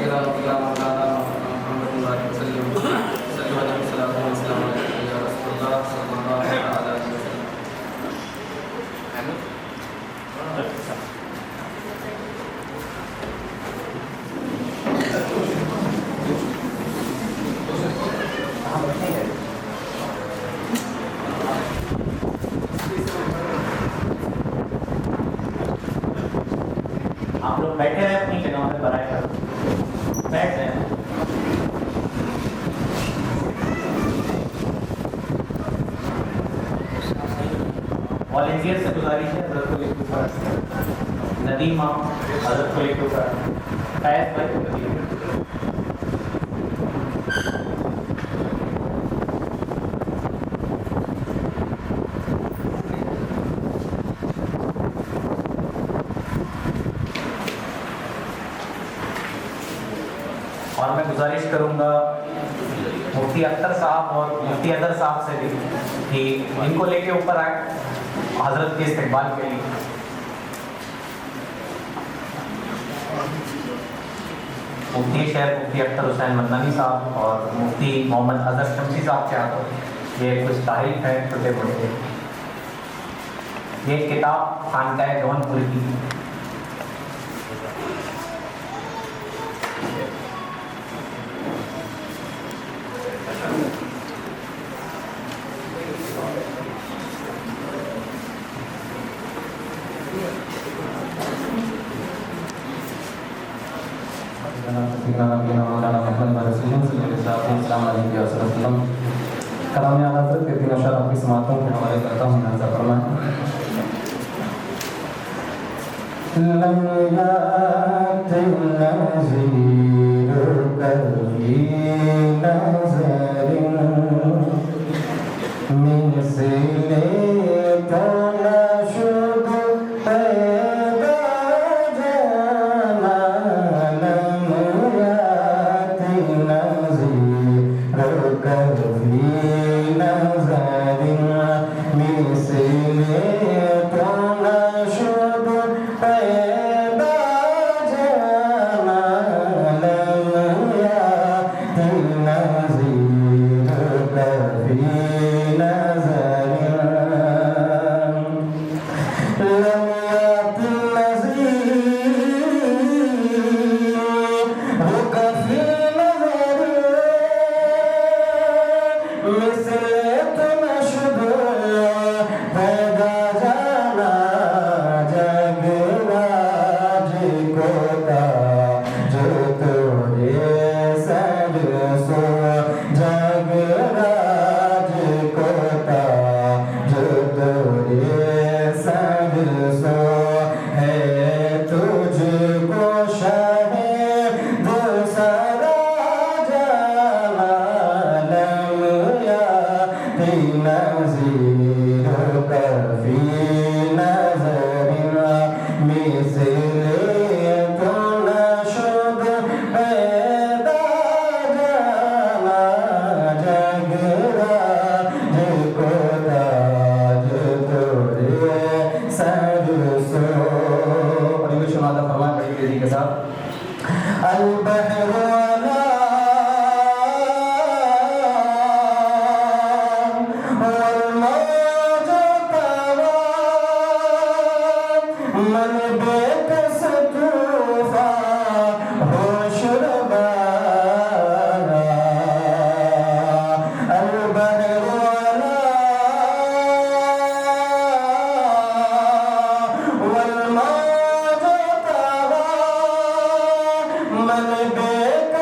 سيدنا مولانا محمد وسلم صلی اللہ علیہ وسلم یا رسول اللہ صلی اللہ علیہ وسلم. آپ لوگ بیٹھے رہے اپنی جگہوں پہ برائے کر بیٹھ رہے ہیں. والنٹیئر سے گزارش ہے حضرت کو لے کے اوپر ندیم آپ حضرت کو لے کے اوپر فیض بھائی کو لے کے اور میں گزارش کروں گا مفتی اختر صاحب اور مفتی اظہر صاحب سے بھی کہ ان کو لے کے اوپر آئے حضرت کے استقبال کے لیے. مفتی شہر مفتی اختر حسین مدنی صاحب اور مفتی محمد اظہر شمسی صاحب کے ہاتھوں یہ کچھ تاریخ ہے چھوٹے بڑے. یہ کتاب خانقاہ جون پور کی کلام حضرت کے تین اشعار آپ کی سماعتوں کے حوالے کرتا ہوں. نازل فرمائیں. لم يأت النذير كفي نظر مثلك نشد پیدا جانا. لم يأت النذير كفي نظر مثلك نشد پیدا جانا. لم يأت النذير كفي نظر. لم يأت النذير كفي نظر مثلك نشد پیدا جانا. جگ راج کو تاج تجھے سر سو. جگ راج کو تاج تجھے سر سو. ہے تجھ کو شاہ دوسرا جانا. لم يأت النذير كفي نظر مثلك نشد پیدا جانا. جگ راج کو تاج تجھے سر سو. پڑھیے شمادہ فرمائیں بڑی تیزی کے ساتھ. البحر ولا والموج طوى من بكس طوفان ہوش ربانا. البحر ولا والموج طوى من بكس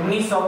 1900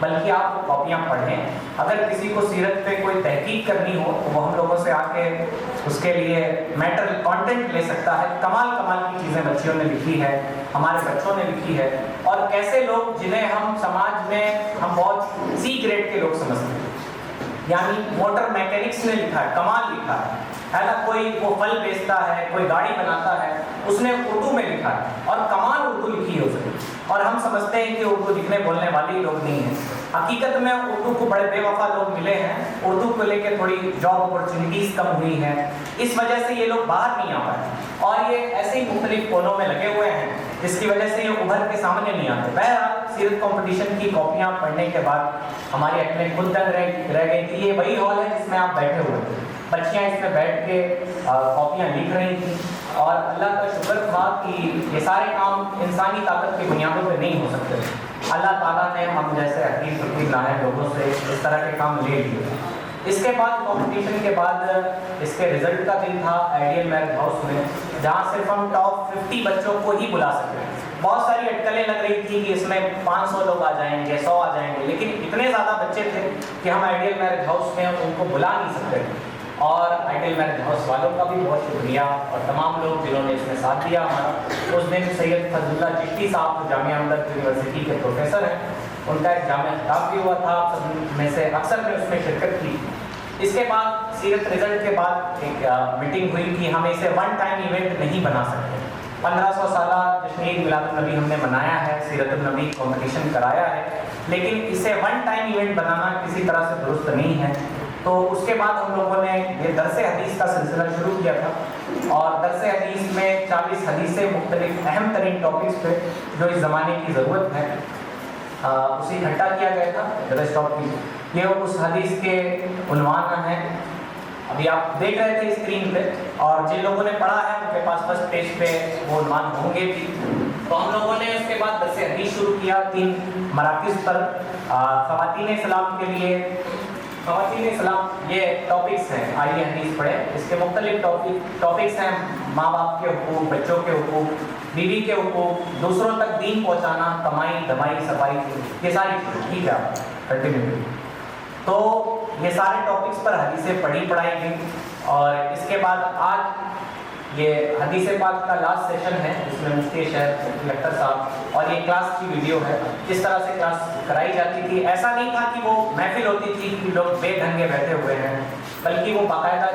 بلکہ آپ وہ کاپیاں پڑھیں. اگر کسی کو سیرت پہ کوئی تحقیق کرنی ہو تو وہ ہم لوگوں سے آ کے اس کے لیے میٹر کانٹینٹ لے سکتا ہے. کمال کی چیزیں بچیوں نے لکھی ہے, ہمارے بچوں نے لکھی ہے, اور کیسے لوگ جنہیں ہم سماج میں ہم بہت سی گریڈ کے لوگ سمجھتے ہیں, یعنی موٹر میکینکس نے لکھا ہے, کمال لکھا ہے نا, کوئی وہ پھل بیچتا ہے, کوئی گاڑی بناتا ہے, اس نے اردو میں لکھا ہے اور کمال اردو لکھی ہے اس نے. اور ہم سمجھتے ہیں کہ اردو لکھنے بولنے والے ہی لوگ نہیں ہیں. حقیقت میں اردو کو بڑے بے وفا لوگ ملے ہیں, اردو کو لے کے تھوڑی جاب اپرچونیٹیز کم ہوئی ہیں, اس وجہ سے یہ لوگ باہر نہیں آ پائے, اور یہ ایسے ہی مختلف کونوں میں لگے ہوئے ہیں جس کی وجہ سے یہ ابھر کے سامنے نہیں آتے. بہرحال سیرت کمپٹیشن کی کاپیاں پڑھنے کے بعد ہماری اپنے خود تک رہ گئی تھی. یہ وہی ہال ہے جس میں آپ بیٹھے ہوئے تھے, بچیاں اس میں بیٹھ کے کاپیاں لکھ رہی تھیں, اور اللہ کا شکر تھا کہ یہ سارے کام انسانی طاقت کی بنیادوں پہ نہیں ہو سکتے. اللہ تعالیٰ نے ہم جیسے حکیم فقیر لاحق لوگوں سے اس طرح کے کام لے لیے. اس کے بعد کمپٹیشن کے بعد اس کے رزلٹ کا دن تھا آئیڈیل میرج ہاؤس میں, جہاں صرف ہم ٹاپ 50 بچوں کو ہی بلا سکتے. بہت ساری اٹکلیں لگ رہی تھی کہ اس میں 500 لوگ آ جائیں گے, 100 آ جائیں گے, لیکن اتنے زیادہ بچے تھے کہ ہم آئیڈیل میرج ہاؤس میں ان کو بلا نہیں سکتے. اور آئیڈیل میرج ہاؤس والوں کا بھی بہت شکریہ, اور تمام لوگ جنہوں نے اس میں ساتھ دیا ہمارا. اس دن سید فضل اللہ چشتی صاحب جو جامعہ احمدیہ یونیورسٹی کے پروفیسر ہیں, ان کا ایک جامعہ خطاب بھی ہوا تھا, آپ سب میں سے اکثر نے اس میں شرکت کی. اس کے بعد سیرت رزلٹ کے بعد ایک میٹنگ ہوئی کہ ہم اسے ون ٹائم ایونٹ نہیں بنا سکتے. 1500 سالہ جشن عید میلاد النبی ہم نے منایا ہے, سیرت النبی کمپٹیشن کرایا ہے, لیکن اسے ون ٹائم ایونٹ بنانا کسی طرح سے درست نہیں ہے. تو اس کے بعد ہم لوگوں نے یہ درس حدیث کا سلسلہ شروع کیا تھا, اور درس حدیث میں 40 حدیثیں مختلف اہم ترین ٹاپکس پہ جو اس زمانے کی ضرورت ہے اسے اکٹھا کیا گیا تھا. درس ٹاپک یہ اس حدیث کے عنوان ہیں, ابھی آپ دیکھ رہے تھے اسکرین پہ, اور جن لوگوں نے پڑھا ہے ان کے پاس فرسٹ پیج پہ وہ عنوان ہوں گے بھی. تو ہم لوگوں نے اس کے بعد درس حدیث شروع کیا 3 مراکز پر. خواتین اسلام کے لیے خواتین اسلام یہ ٹاپکس ہیں, آئیے حدیث پڑھیں. اس کے مختلف ٹاپکس ہیں, ماں باپ کے حقوق, بچوں کے حقوق, بیوی کے حقوق, دوسروں تک دین پہنچانا, کمائی دمائی صفائی, یہ ساری چیزیں. ٹھیک ہے, آپ کنٹینیو. تو یہ سارے ٹاپکس پر حدیثیں پڑھائی گئی. اور اس کے بعد آج یہ حدیث پاک کا لاسٹ سیشن ہے جس میں مفتی شہر اختر صاحب, اور یہ کلاس کی ویڈیو ہے. جس طرح سے کلاس کرائی جاتی تھی ایسا نہیں تھا کہ وہ محفل ہوتی تھی کہ لوگ بے ڈھنگے بیٹھے ہوئے ہیں, بلکہ وہ باقاعدہ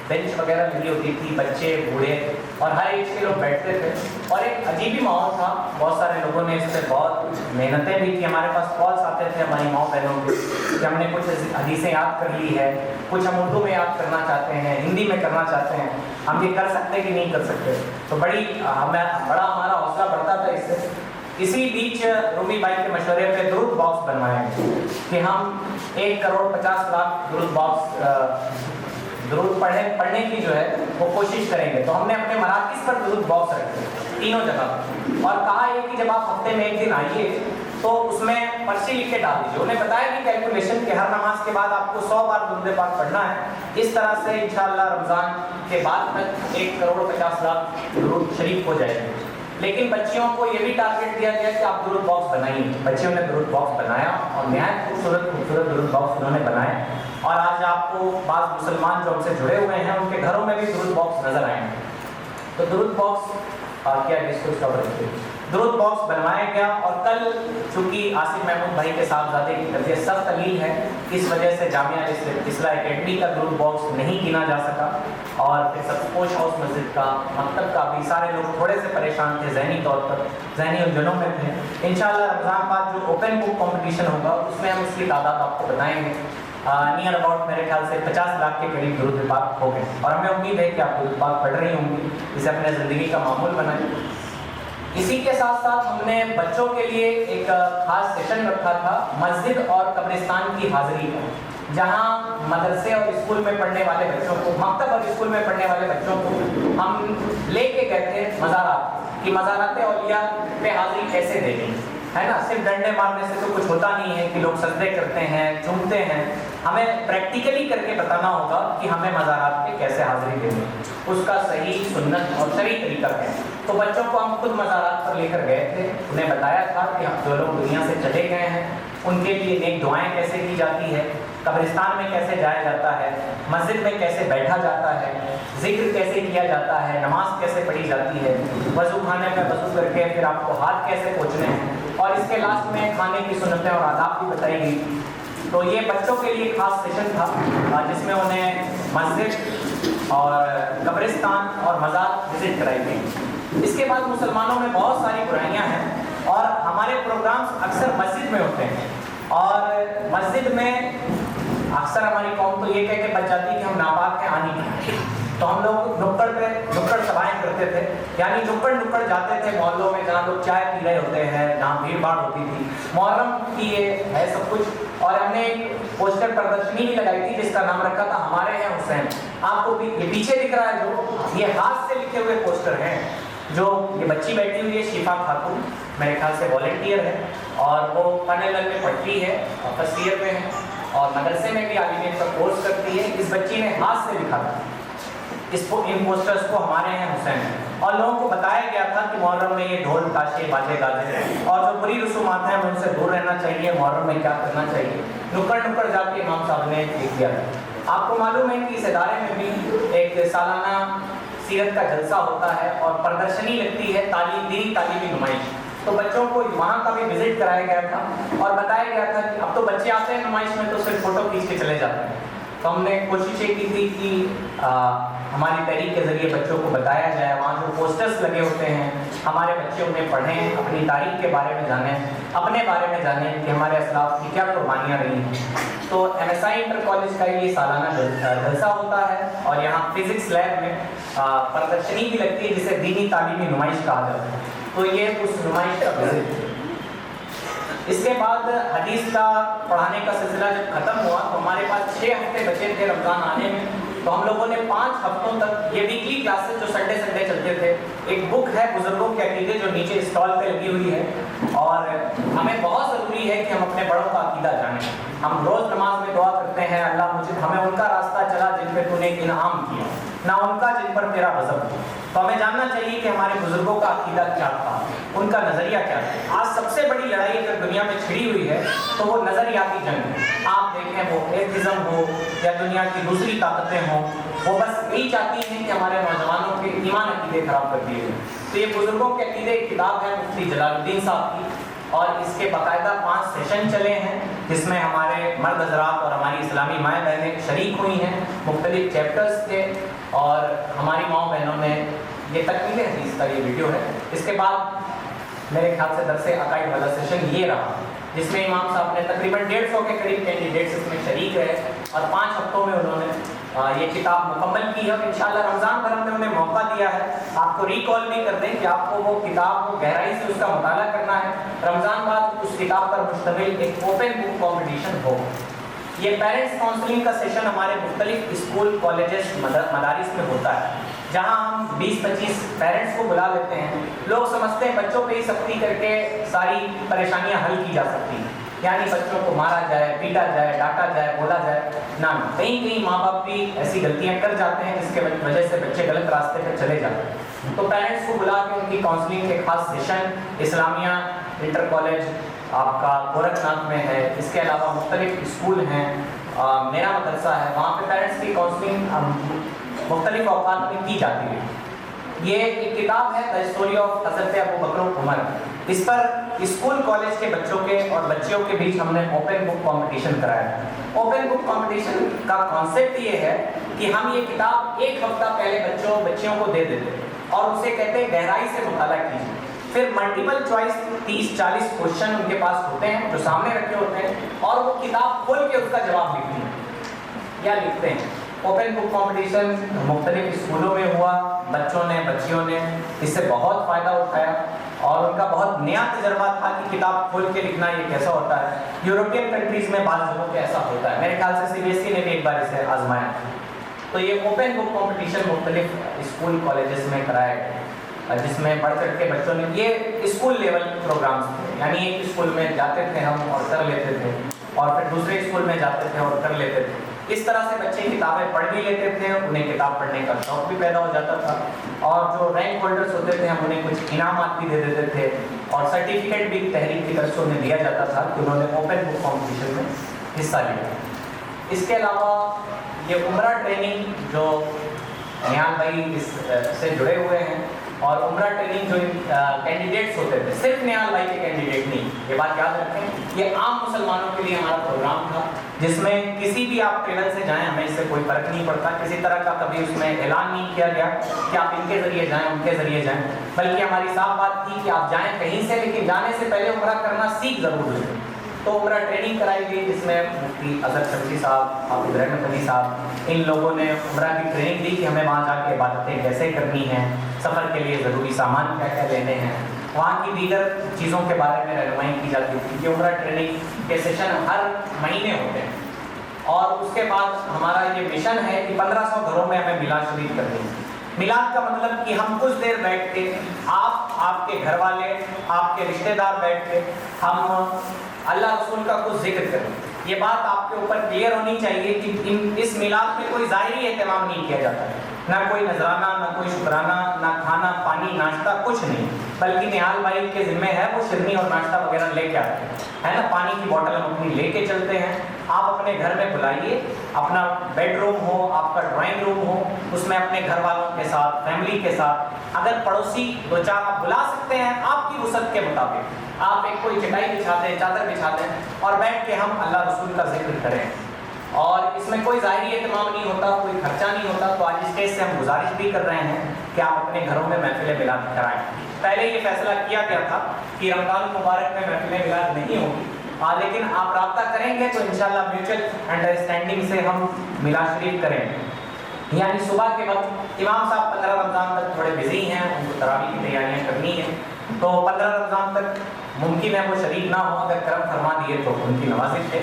بینچ وغیرہ لگی ہوتی تھی, بچے بوڑھے اور ہر ایج کے لوگ بیٹھتے تھے, اور ایک عجیب ہی ماحول تھا. بہت سارے لوگوں نے اس پہ بہت محنتیں بھی کی. ہمارے پاس کالس آتے تھے ہماری ماؤں بہنوں کے کہ ہم نے کچھ حدیثیں یاد کر لی ہے, کچھ ہم اردو میں یاد کرنا چاہتے ہیں, ہندی میں کرنا چاہتے ہیں, ہم یہ کر سکتے کہ نہیں کر سکتے. تو بڑا ہمارا حوصلہ بڑھتا تھا اس سے. اسی بیچ رومی بھائی کے مشورے پہ درود باکس بنوایا کہ ہم 1,50,00,000 درود باکس درود پڑھنے کی جو ہے وہ کوشش کریں گے. تو ہم نے اپنے مراکز پر درود باکس رکھے تینوں جگہ, اور کہا یہ کہ جب آپ ہفتے میں ایک دن آئیے تو اس میں پرچی لکھ کے ڈال دیجیے. انہیں بتایا کہ کیلکولیشن کہ ہر نماز کے بعد آپ کو 100 بار درود پاک پڑھنا ہے. اس طرح سے انشاءاللہ رمضان کے بعد تک 1,50,00,000 درود شریف ہو جائے گے. لیکن بچیوں کو یہ بھی ٹارگیٹ دیا گیا کہ آپ درود باکس بنائیے. بچیوں نے درود باکس بنایا, اور نہایت خوبصورت درود باکس انہوں نے بنائے. اور آج آپ کو بعض مسلمان جو ہم سے جڑے ہوئے ہیں ان کے گھروں میں بھی درود باکس نظر آئیں گے. تو درود باکس کیا جس کو درود باکس بنوایا گیا. اور کل چونکہ آصف محمود بھائی کے صاحبزادے کی طبیعت سخت علیل ہے, اس وجہ سے جامعہ اصلاح اکیڈمی کا درود باکس نہیں گنا جا سکا. اور پھر سبکوش ہاؤس مسجد کا, مکتب کا بھی سارے لوگ تھوڑے سے پریشان تھے ذہنی طور پر, ذہنی الجھنوں میں تھے. انشاءاللہ رمضان بعد جو اوپن بک کمپٹیشن ہوگا اس میں ہم اس کی تعداد آپ کو بتائیں گے. نیئر اباؤٹ میرے خیال سے 50 لاکھ کے قریب درود پاک ہو گئے, اور ہمیں امید ہے کہ آپ درود پاک پڑھ رہی ہوں گی, اسے اپنے زندگی کا معمول بنائیں. اسی کے ساتھ ساتھ ہم نے بچوں کے لیے ایک خاص سیشن رکھا تھا مسجد اور قبرستان کی حاضری کا, جہاں مدرسے اور اسکول میں پڑھنے والے بچوں کو, مکتب اور اسکول میں پڑھنے والے بچوں کو ہم لے کے گئے تھے مزارات کہ مزارات اولیاء پہ حاضری کیسے دے گی, ہے نا. صرف ڈنڈے مارنے سے تو کچھ ہوتا نہیں ہے کہ لوگ سجدے کرتے ہیں, چومتے ہیں. ہمیں پریکٹیکلی کر کے بتانا ہوگا کہ ہمیں مزارات پہ کیسے حاضری دینی, اس کا صحیح سنت اور صحیح طریقہ کیا ہے. تو بچوں کو ہم خود مزارات پر لے کر گئے تھے، انہیں بتایا تھا کہ جو لوگ دنیا سے چلے گئے ہیں ان کے لیے نیک دعائیں کیسے کی جاتی ہے، قبرستان میں کیسے جایا جاتا ہے، مسجد میں کیسے بیٹھا جاتا ہے، ذکر کیسے کیا جاتا ہے، نماز کیسے پڑھی جاتی ہے، وضو خانے میں وضو کر کے پھر آپ کو ہاتھ کیسے پوچھنے ہیں، اور اس کے لاسٹ میں کھانے کی سنتیں اور آداب بھی بتائی گئی۔ تو یہ بچوں کے لیے خاص سیشن تھا جس میں انہیں مسجد اور قبرستان اور مزار وزٹ کرائی گئی۔ اس کے بعد مسلمانوں میں بہت ساری برائیاں ہیں اور ہمارے پروگرامز اکثر مسجد میں ہوتے ہیں، اور مسجد میں اکثر ہماری قوم تو یہ کہہ کے بچ جاتی کہ ہم ناپاک ہیں، آنی نہیں، تو ہم لوگ نکڑ سبائیں کرتے تھے، یعنی نکڑ جاتے تھے محلوں میں جہاں لوگ چائے پی رہے ہوتے ہیں، جہاں بھیڑ بھاڑ ہوتی تھی۔ محرم کی یہ ہے سب کچھ، اور ہم نے ایک پوسٹر پردرشنی بھی لگائی تھی جس کا نام رکھا تھا ہمارے ہیں حسین۔ آپ کو یہ پیچھے دکھ رہا ہے جو یہ ہاتھ سے لکھے ہوئے پوسٹر ہیں، جو یہ بچی بیٹھی ہوئی ہے شفا خاتون، میرے خیال سے والنٹیئر ہے، اور وہ پنیل میں پڑھتی ہے اور فرسٹ ایئر میں ہے اور مدرسے میں بھی عالمیت کا کورس کرتی ہے۔ اس بچی نے ہاتھ سے لکھا تھا ان پوسٹرز کو ہمارے ہیں حسین، اور لوگوں کو بتایا گیا تھا کہ محرم میں یہ ڈھول تاشے باجے گاجے اور جو بری رسومات ہیں ان سے دور رہنا چاہیے، محرم میں کیا کرنا چاہیے، نکڑ جا کے امام صاحب نے لکھ دیا تھا۔ آپ کو معلوم ہے کہ اس ادارے میں بھی ایک سالانہ سیرت کا جلسہ ہوتا ہے اور پردرشنی لگتی ہے، دینی تعلیمی نمائش، تو بچوں کو وہاں کا بھی وزٹ کرایا گیا تھا اور بتایا گیا تھا کہ اب تو بچے آتے ہیں نمائش میں تو صرف فوٹو کھینچ کے چلے جاتے ہیں، تو ہم نے کوشش یہ کی تھی کہ ہماری تحریک کے ذریعے بچوں کو بتایا جائے، وہاں جو پوسٹرز لگے ہوتے ہیں ہمارے بچے انہیں پڑھیں، اپنی تاریخ کے بارے میں جانیں، اپنے بارے میں جانیں کہ ہمارے اسلاف کی کیا قربانیاں رہی ہیں۔ تو M S I inter college کا یہ سالانہ جلسہ ہوتا ہے اور یہاں فزکس لیب میں پردرشنی بھی لگتی ہے جسے دینی تعلیمی نمائش کہا جاتا ہے، تو یہ اس نمائش کا وزٹ۔ اس کے بعد حدیث کا پڑھانے کا سلسلہ جب ختم ہوا تو ہمارے پاس 6 ہفتے بچے تھے رمضان آنے میں، تو ہم لوگوں نے 5 ہفتوں تک یہ ویکلی کلاسز جو سنڈے چلتے تھے، ایک بک ہے بزرگوں کے عقیدے جو نیچے اسٹال پہ لگی ہوئی ہے، اور ہمیں بہت ضروری ہے کہ ہم اپنے بڑوں کا عقیدہ جانیں۔ ہم روز نماز میں دعا کرتے ہیں اللہ مجھے ہمیں ان کا راستہ چلا جن پہ تو نے انعام کیا، نہ ان کا جن پر تیرا غضب ہو۔ تو ہمیں جاننا چاہیے کہ ہمارے بزرگوں کا عقیدہ کیا تھا، ان کا نظریہ کیا تھا۔ آج سب سے بڑی لڑائی اگر دنیا میں چھڑی ہوئی ہے تو وہ نظریاتی جنگ ہے۔ آپ دیکھیں وہ ایتھزم ہو یا دنیا کی دوسری طاقتیں ہوں، وہ بس یہی چاہتی ہیں کہ ہمارے نوجوانوں کے ایمان عقیدے خراب کر دیے جائیں۔ تو یہ بزرگوں کے عقیدے ایک کتاب ہے مفتی جلال الدین صاحب کی، اور اس کے باقاعدہ 5 سیشن چلے ہیں جس میں ہمارے مرد حضرات اور ہماری اسلامی مائیں بہنیں شریک ہوئی ہیں مختلف چیپٹرز کے، اور ہماری ماؤں بہنوں نے یہ تکمیل حدیث کا یہ ویڈیو ہے۔ اس کے بعد میرے خیال سے درس عقائد والا سیشن یہ رہا جس میں امام صاحب نے تقریباً 150 کے قریب کینڈیڈیٹس اس میں شریک رہے، اور 5 ہفتوں میں انہوں نے یہ کتاب مکمل کی ہے، اور انشاءاللہ رمضان بھر میں انہیں موقع دیا ہے۔ آپ کو ریکال بھی کر دیں کہ آپ کو وہ کتاب کو گہرائی سے اس کا مطالعہ کرنا ہے۔ رمضان بعد اس کتاب پر مشتمل ایک اوپن بک کمپٹیشن ہو۔ یہ پیرنٹس کاؤنسلنگ کا سیشن ہمارے مختلف اسکول کالجز مدارس میں ہوتا ہے، جہاں ہم 20-25 پیرنٹس کو بلا لیتے ہیں۔ لوگ سمجھتے ہیں بچوں پہ ہی سختی کر کے ساری پریشانیاں حل کی جا سکتی ہیں، یعنی بچوں کو مارا جائے، پیٹا جائے، ڈانٹا جائے، بولا جائے، نہ کہیں ماں باپ بھی ایسی غلطیاں کر جاتے ہیں جس کے وجہ سے بچے غلط راستے پہ چلے جاتے ہیں۔ تو پیرنٹس کو بلا کے ان کی کاؤنسلنگ کے خاص سیشن اسلامیہ انٹر کالج آپ کا گورکھ ناتھ میں ہے، اس کے علاوہ مختلف اسکول ہیں، میرا مدرسہ ہے، وہاں پہ پیرنٹس کی کاؤنسلنگ مختلف اوقات میں کی جاتی ہے۔ یہ ایک کتاب ہے دا اسٹوری آف حضرت ابو بکر و عمر، اس پر اسکول کالج کے بچوں کے اور بچیوں کے بیچ ہم نے اوپن بک کمپٹیشن کرایا ہے۔ اوپن بک کمپٹیشن کا کانسیپٹ یہ ہے کہ ہم یہ کتاب 1 ہفتہ پہلے بچیوں کو دے دیتے اور اسے کہتے ہیں گہرائی سے مطالعہ کیجیے، پھر ملٹیپل چوائس 30-40 کوشچن ان کے پاس ہوتے ہیں جو سامنے رکھے ہوتے ہیں، اور وہ کتاب کھول کے اس کا جواب لکھتے ہیں یا لکھتے ہیں۔ اوپن بک کمپٹیشن مختلف اسکولوں میں ہوا، بچوں نے بچیوں نے اس سے بہت فائدہ اٹھایا، اور ان کا بہت نیا تجربہ تھا کہ کتاب کھول کے لکھنا یہ کیسا ہوتا ہے۔ یورپین کنٹریز میں بعض جگہوں پہ ایسا ہوتا ہے، میرے خیال سے CBSE نے بھی ایک بار اسے آزمایا۔ تو یہ اوپن بک کمپٹیشن مختلف اسکول کالجز میں کرایا گیا، جس میں بڑھ چڑھ کے بچوں نے یہ اسکول لیول پروگرامز تھے، یعنی ایک اسکول میں جاتے تھے ہم اور کر لیتے تھے، اور پھر دوسرے اسکول میں جاتے تھے اور کر لیتے تھے۔ اس طرح سے بچے کتابیں پڑھ بھی لیتے تھے، انہیں کتاب پڑھنے کا شوق بھی پیدا ہو جاتا تھا، اور جو رینک ہولڈرز ہوتے تھے ہم انہیں کچھ انعامات بھی دے دیتے تھے، اور سرٹیفکیٹ بھی تحریک کی طرف سے انہیں دیا جاتا تھا کہ انہوں نے اوپن بک کمپٹیشن میں حصہ لیا۔ اس کے علاوہ یہ عمرہ ٹریننگ جو نیال بھائی اس سے جڑے ہوئے ہیں، اور عمرہ ٹریننگ جو کینڈیڈیٹس ہوتے تھے، صرف نیال بھائی کے کینڈیڈیٹ نہیں، یہ بات یاد رکھیں، یہ عام مسلمانوں کے لیے ہمارا پروگرام تھا، جس میں کسی بھی آپ ٹریول سے جائیں ہمیں اس سے کوئی فرق نہیں پڑتا، کسی طرح کا کبھی اس میں اعلان نہیں کیا گیا کہ آپ ان کے ذریعے جائیں ان کے ذریعے جائیں، بلکہ ہماری صاف بات تھی کہ آپ جائیں کہیں سے، لیکن جانے سے پہلے عمرہ کرنا سیکھ ضرور لیں۔ تو عمرہ ٹریننگ کرائی گئی، جس میں مفتی اظہر شمسی صاحب، حافظ رحمت علی صاحب، ان لوگوں نے عمرہ کی ٹریننگ دی کہ ہمیں وہاں جا کے عبادتیں کیسے کرنی ہیں، سفر کے لیے ضروری سامان کیا کیا لینے ہیں، وہاں کی دیگر چیزوں کے بارے میں رہنمائی کی جاتی تھی۔ یہ عمرہ ٹریننگ کے سیشن ہر مہینے ہوتے ہیں، اور اس کے بعد ہمارا یہ مشن ہے کہ 1500 گھروں میں ہمیں میلاد شریف کرنی ہے۔ میلاد کا مطلب کہ ہم کچھ دیر بیٹھ کے، آپ کے گھر والے، آپ کے رشتہ دار بیٹھ کے ہم اللہ رسول کا کچھ ذکر کریں۔ یہ بات آپ کے اوپر کلیئر ہونی چاہیے کہ اس میلاد میں کوئی ظاہری اہتمام نہیں کیا جاتا ہے، نہ کوئی نذرانہ، نہ کوئی شکرانہ، نہ کھانا پانی ناشتہ، کچھ نہیں، بلکہ نیال بھائی کے ذمہ ہے وہ شرنی اور ناشتہ وغیرہ لے کے آتے ہیں، ہے نا، پانی کی بوٹل ہم اپنی لے کے چلتے ہیں۔ آپ اپنے گھر میں بلائیے، اپنا بیڈ روم ہو، آپ کا ڈرائنگ روم ہو، اس میں اپنے گھر والوں کے ساتھ، فیملی کے ساتھ، اگر پڑوسی دو چار آپ بلا سکتے ہیں آپ کی وسعت کے مطابق، آپ ایک کوئی چٹائی بچھا دیں، چادر بچھا دیں، اور بیٹھ کے ہم اللہ رسول کا ذکر کریں، اور اس میں کوئی ظاہری اہتمام نہیں ہوتا، کوئی خرچہ نہیں ہوتا۔ تو آج اسٹیج سے ہم گزارش بھی کر رہے ہیں کہ آپ اپنے گھروں میں محفل میلاد کرائیں۔ پہلے یہ فیصلہ کیا گیا تھا کہ رمضان مبارک میں محفل میلاد نہیں ہوگی، لیکن آپ رابطہ کریں گے تو انشاءاللہ میوچل انڈرسٹینڈنگ سے ہم میلاد شریف کریں گے۔ یعنی صبح کے وقت امام صاحب 15 رمضان تک تھوڑے بزی ہیں، ان کو تراویح کی تیاریاں کرنی ہیں، تو 15 رمضان تک ممکن ہے وہ شریک نہ ہو، اگر کرم فرما دیے تو ان کی نوازش ہے۔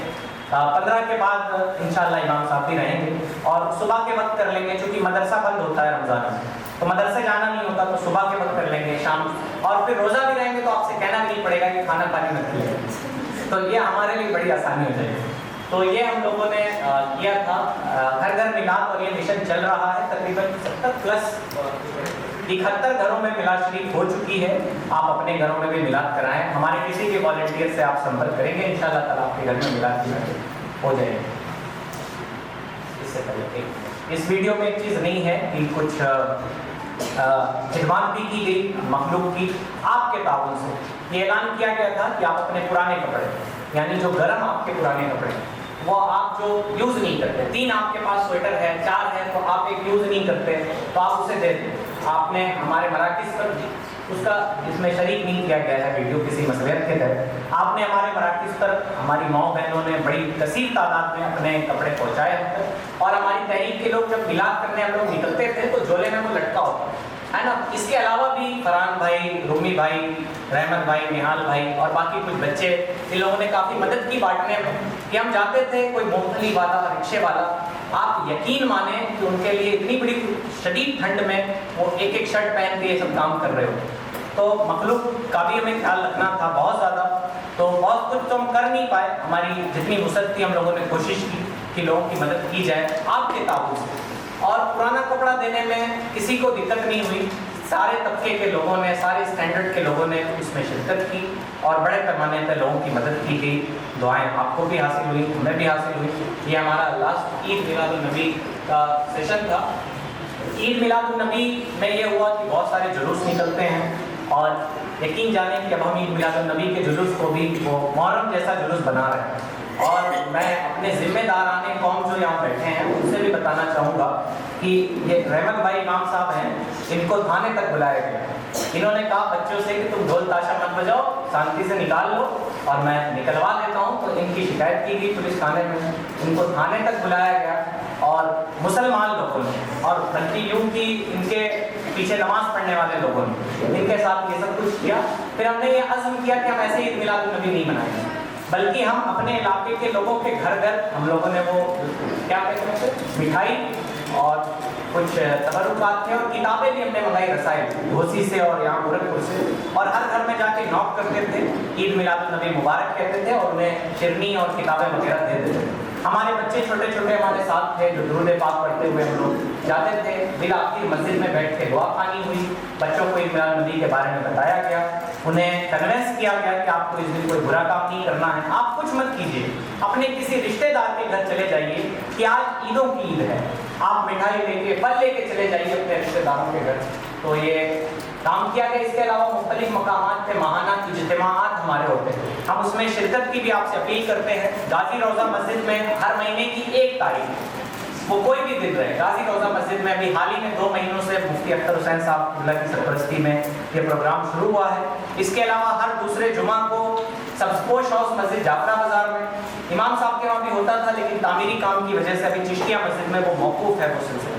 15 کے بعد انشاءاللہ امام صاحب بھی رہیں گے، اور صبح کے وقت کر لیں گے، چونکہ مدرسہ بند ہوتا ہے رمضان میں، تو مدرسے جانا نہیں ہوتا، تو صبح کے وقت کر لیں گے، شام، اور پھر روزہ بھی رہیں گے تو آپ سے کہنا بھی نہیں پڑے گا کہ کھانا پانی مت کھلائیں، تو یہ ہمارے لیے بڑی آسانی ہو جائے گی۔ تو یہ ہم لوگوں نے کیا تھا گھر گھر میلاد، اور یہ مشن چل رہا ہے، تقریباً 70 پلس 71 گھروں میں میلاد شریف ہو چکی ہے۔ آپ اپنے گھروں میں بھی میلاد کرائیں، ہمارے کسی بھی والنٹیئر سے آپ سمپرک کریں گے، انشاءاللہ تعالیٰ آپ کے گھر میں میلاد کی ہو جائے گی۔ اس سے پہلے اس ویڈیو میں ایک چیز نہیں ہے کہ کچھ خدمات بھی کی گئی مخلوق کی آپ کے تعاون سے۔ یہ اعلان کیا گیا تھا کہ آپ اپنے پرانے کپڑے، یعنی جو گرم آپ کے پرانے کپڑے، وہ آپ جو یوز نہیں کرتے، 3 آپ کے پاس سویٹر ہے، 4 ہے، تو آپ ایک یوز نہیں کرتے تو آپ اسے دے دیں۔ آپ نے ہمارے مراکز پر اس کا اس میں شریک نہیں کیا گیا ہے ویڈیو کسی مصلحت کے تحت، آپ نے ہمارے مراکز پر، ہماری ماؤں بہنوں نے بڑی کثیر تعداد میں اپنے کپڑے پہنچائے ہم تک، اور ہماری تحریک کے لوگ جب میلاد کرنے ہم لوگ نکلتے تھے تو جھولے میں وہ لٹکا ہوتا ہے نا۔ اس کے علاوہ بھی فرحان بھائی، رومی بھائی، رحمت بھائی، نہال بھائی اور باقی کچھ بچے، ان لوگوں نے کافی مدد کی بانٹنے میں، کہ ہم جاتے تھے کوئی مونگپھلی والا، رکشے والا، آپ یقین مانیں کہ ان کے لیے اتنی بڑی شدید ٹھنڈ میں وہ ایک ایک شرٹ پہن کے یہ سب کام کر رہے ہو، تو مخلوق کا بھی ہمیں خیال رکھنا تھا بہت زیادہ، تو بہت کچھ تو ہم کر نہیں پائے، ہماری جتنی وسعت تھی ہم لوگوں نے کوشش کی کہ لوگوں کی مدد کی جائے آپ کے تعاون سے، اور پرانا کپڑا دینے میں کسی کو دقت نہیں ہوئی، سارے طبقے کے لوگوں نے، سارے اسٹینڈرڈ کے لوگوں نے اس میں شرکت کی، اور بڑے پیمانے پہ لوگوں کی مدد کی گئی، دعائیں آپ کو بھی حاصل ہوئی، ہمیں بھی حاصل ہوئی۔ یہ ہمارا لاسٹ عید میلاد النبی کا سیشن تھا۔ عید میلاد النبی میں یہ ہوا کہ بہت سارے جلوس نکلتے ہیں، اور یقین جانیں کہ اب ہم عید میلاد النبی کے جلوس کو بھی وہ محرم جیسا جلوس بنا رہے ہیں، اور میں اپنے ذمہ داران قوم جو یہاں بیٹھے ہیں ان سے بھی بتانا چاہوں گا کہ یہ رحمت بھائی امام صاحب ہیں، ان کو تھانے تک بلایا گیا، انہوں نے کہا بچوں سے کہ تم ڈھول تاشا مت بجاؤ، شانتی سے نکال لو اور میں نکلوا دیتا ہوں، تو ان کی شکایت کی گئی پولیس تھانے میں، ان کو تھانے تک بلایا گیا، اور مسلمان لوگوں نے، اور بلکہ یوں کہ ان کے پیچھے نماز پڑھنے والے لوگوں نے ان کے ساتھ یہ سب کچھ کیا۔ پھر ہم نے یہ عزم کیا کہ ہم ایسے عید میلاد النبی نہیں منائیں گے، بلکہ ہم اپنے علاقے کے لوگوں کے گھر گھر ہم لوگوں نے وہ کیا کہتے ہیں مٹھائی اور کچھ تبرکات تھے اور کتابیں بھی ہم نے منگائی رسائل گھوسی سے اور یہاں گورکھپور سے، اور ہر گھر میں جا کے نوک کرتے تھے، عید میلاد النبی مبارک کہتے تھے اور انہیں شیرنی اور کتابیں وغیرہ دے دیتے تھے۔ ہمارے بچے چھوٹے چھوٹے ہمارے ساتھ تھے جو درود پاک پڑھتے ہوئے ہم لوگ جاتے تھے، بالآخر مسجد میں بیٹھ کے دعا خوانی ہوئی، بچوں کو عید میلاد النبی کے بارے میں بتایا گیا، انہیں کنوینس کیا گیا کہ آپ کو اس دن کوئی برا کام نہیں کرنا ہے، آپ کچھ مت کیجیے، اپنے کسی رشتہ دار کے گھر چلے جائیے کہ آج عیدوں کی عید ہے، آپ مٹھائی لے کے پھل لے کے چلے جائیے اپنے رشتہ داروں کے گھر۔ تو یہ کام کیا گیا۔ اس کے علاوہ مختلف مقامات پہ ماہانہ اجتماعات ہمارے ہوتے ہیں، ہم اس میں شرکت کی بھی آپ سے اپیل کرتے ہیں۔ غازی روضہ مسجد میں ہر مہینے کی 1 تاریخ، وہ کوئی بھی دن رہے، غازی روضہ مسجد میں ابھی حال ہی میں 2 مہینوں سے مفتی اختر حسین صاحب اللہ کی سرپرستی میں یہ پروگرام شروع ہوا ہے۔ اس کے علاوہ ہر دوسرے جمعہ کو سبزپوش ہاؤس مسجد جعفرہ بازار میں امام صاحب کے وہاں بھی ہوتا تھا، لیکن تعمیری کام کی وجہ سے ابھی چشتیہ مسجد میں وہ موقوف ہے وہ سلسلہ۔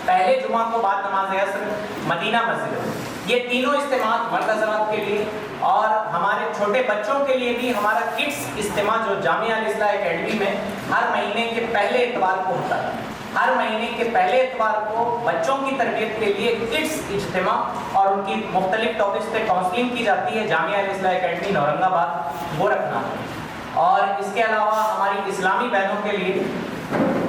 پہلے جمعہ کو بعد نماز عصر مدینہ مسجد میں، یہ تینوں اجتماعات مرد حضرات کے لیے اور ہمارے چھوٹے بچوں کے لیے بھی ہمارا کڈس اجتماع جو جامعہ الاصلاح اکیڈمی میں ہر مہینے کے پہلے اتوار کو ہوتا ہے۔ ہر مہینے کے پہلے اتوار کو بچوں کی تربیت کے لیے کڈس اجتماع اور ان کی مختلف ٹاپکس پہ کاؤنسلنگ کی جاتی ہے، جامعہ الاصلاح اکیڈمی اورنگ آباد وہ رکھنا ہے۔ اور اس کے علاوہ ہماری اسلامی بہنوں کے لیے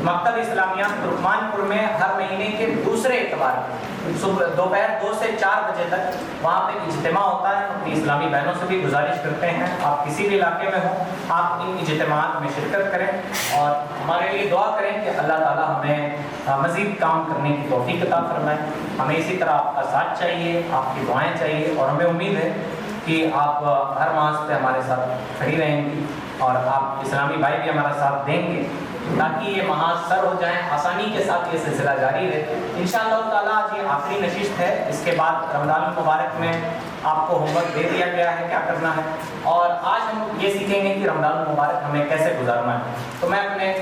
مکتب اسلامیہ ترکمان پور میں ہر مہینے کے دوسرے اتوار صبح دوپہر 2 سے 4 بجے تک وہاں پہ اجتماع ہوتا ہے۔ اپنی اسلامی بہنوں سے بھی گزارش کرتے ہیں آپ کسی بھی علاقے میں ہوں، آپ ان اجتماعات میں شرکت کریں اور ہمارے لیے دعا کریں کہ اللہ تعالیٰ ہمیں مزید کام کرنے کی توفیق عطا فرمائے۔ ہمیں اسی طرح آپ کا ساتھ چاہیے، آپ کی دعائیں چاہیے، اور ہمیں امید ہے کہ آپ ہر ماس پہ ہمارے ساتھ کھڑی رہیں گی اور آپ اسلامی بھائی بھی ہمارا ساتھ دیں گے تاکہ یہ محاذ سر ہو جائیں، آسانی کے ساتھ یہ سلسلہ جاری رہے۔ انشاءاللہ تعالیٰ آج یہ آخری نشست ہے، اس کے بعد رمضان المبارک میں آپ کو ہوم ورک دے دیا گیا ہے کیا کرنا ہے، اور آج ہم یہ سیکھیں گے کہ رمضان المبارک ہمیں کیسے گزارنا ہے۔ تو میں اپنے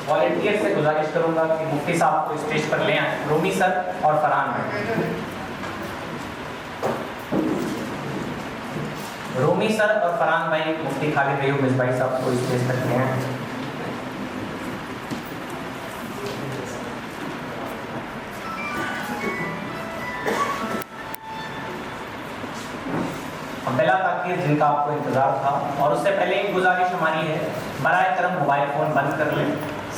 والنٹیئر سے گزارش کروں گا کہ مفتی صاحب کو اسٹیج پر لے آئیں، رومی سر اور فرحان بھائی۔ رومی سر اور فرحان بھائی مفتی خالد ایوب مصباحی صاحب کو اسٹیج پر لے آئیں۔ بلا تاخیر جن کا آپ کو انتظار تھا، اور اس سے پہلے ایک گزارش ہماری ہے، برائے کرم موبائل فون بند کر لیں،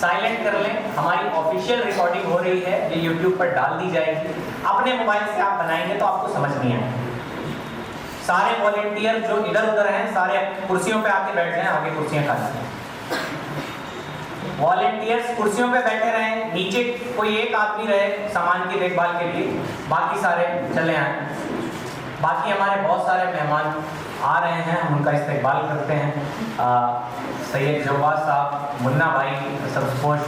سائلنٹ کر لیں۔ ہماری آفیشیل ریکارڈنگ ہو رہی ہے، یہ یوٹیوب پر ڈال دی جائے گی، اپنے موبائل سے آپ بنائیں گے تو آپ کو سمجھ نہیں آئے۔ سارے والنٹیئر جو ادھر ادھر ہیں سارے کرسیوں پہ آ کے بیٹھ جائیں، آگے کرسیاں خالی ہیں۔ والنٹیئرس کرسیوں پہ بیٹھے رہیں، نیچے کوئی ایک آدمی رہے سامان کی دیکھ بھال کے لیے، باقی سارے چلے آئیں۔ باقی ہمارے بہت سارے مہمان آ رہے ہیں، ہم ان کا استقبال کرتے ہیں۔ سید جواز صاحب، منا بھائی سبزپوش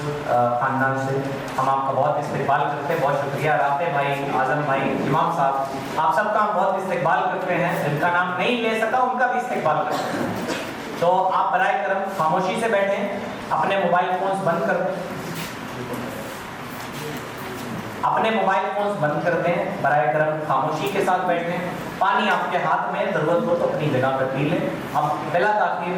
خاندان سے ہم آپ کا بہت استقبال کرتے ہیں، بہت شکریہ۔ رافع بھائی، اعظم بھائی، امام صاحب، آپ سب کا ہم بہت استقبال کرتے ہیں۔ جن کا نام نہیں لے سکا ان کا بھی استقبال کرتے ہیں۔ تو آپ برائے کرم خاموشی سے بیٹھیں، اپنے موبائل فونز بند کر دیں، اپنے موبائل فونز بند کر دیں، برائے کرم خاموشی کے ساتھ بیٹھیں۔ پانی آپ کے ہاتھ میں، ضرورت ہو تو اپنی جگہ پر پی لیں۔ اب بلا تاخیر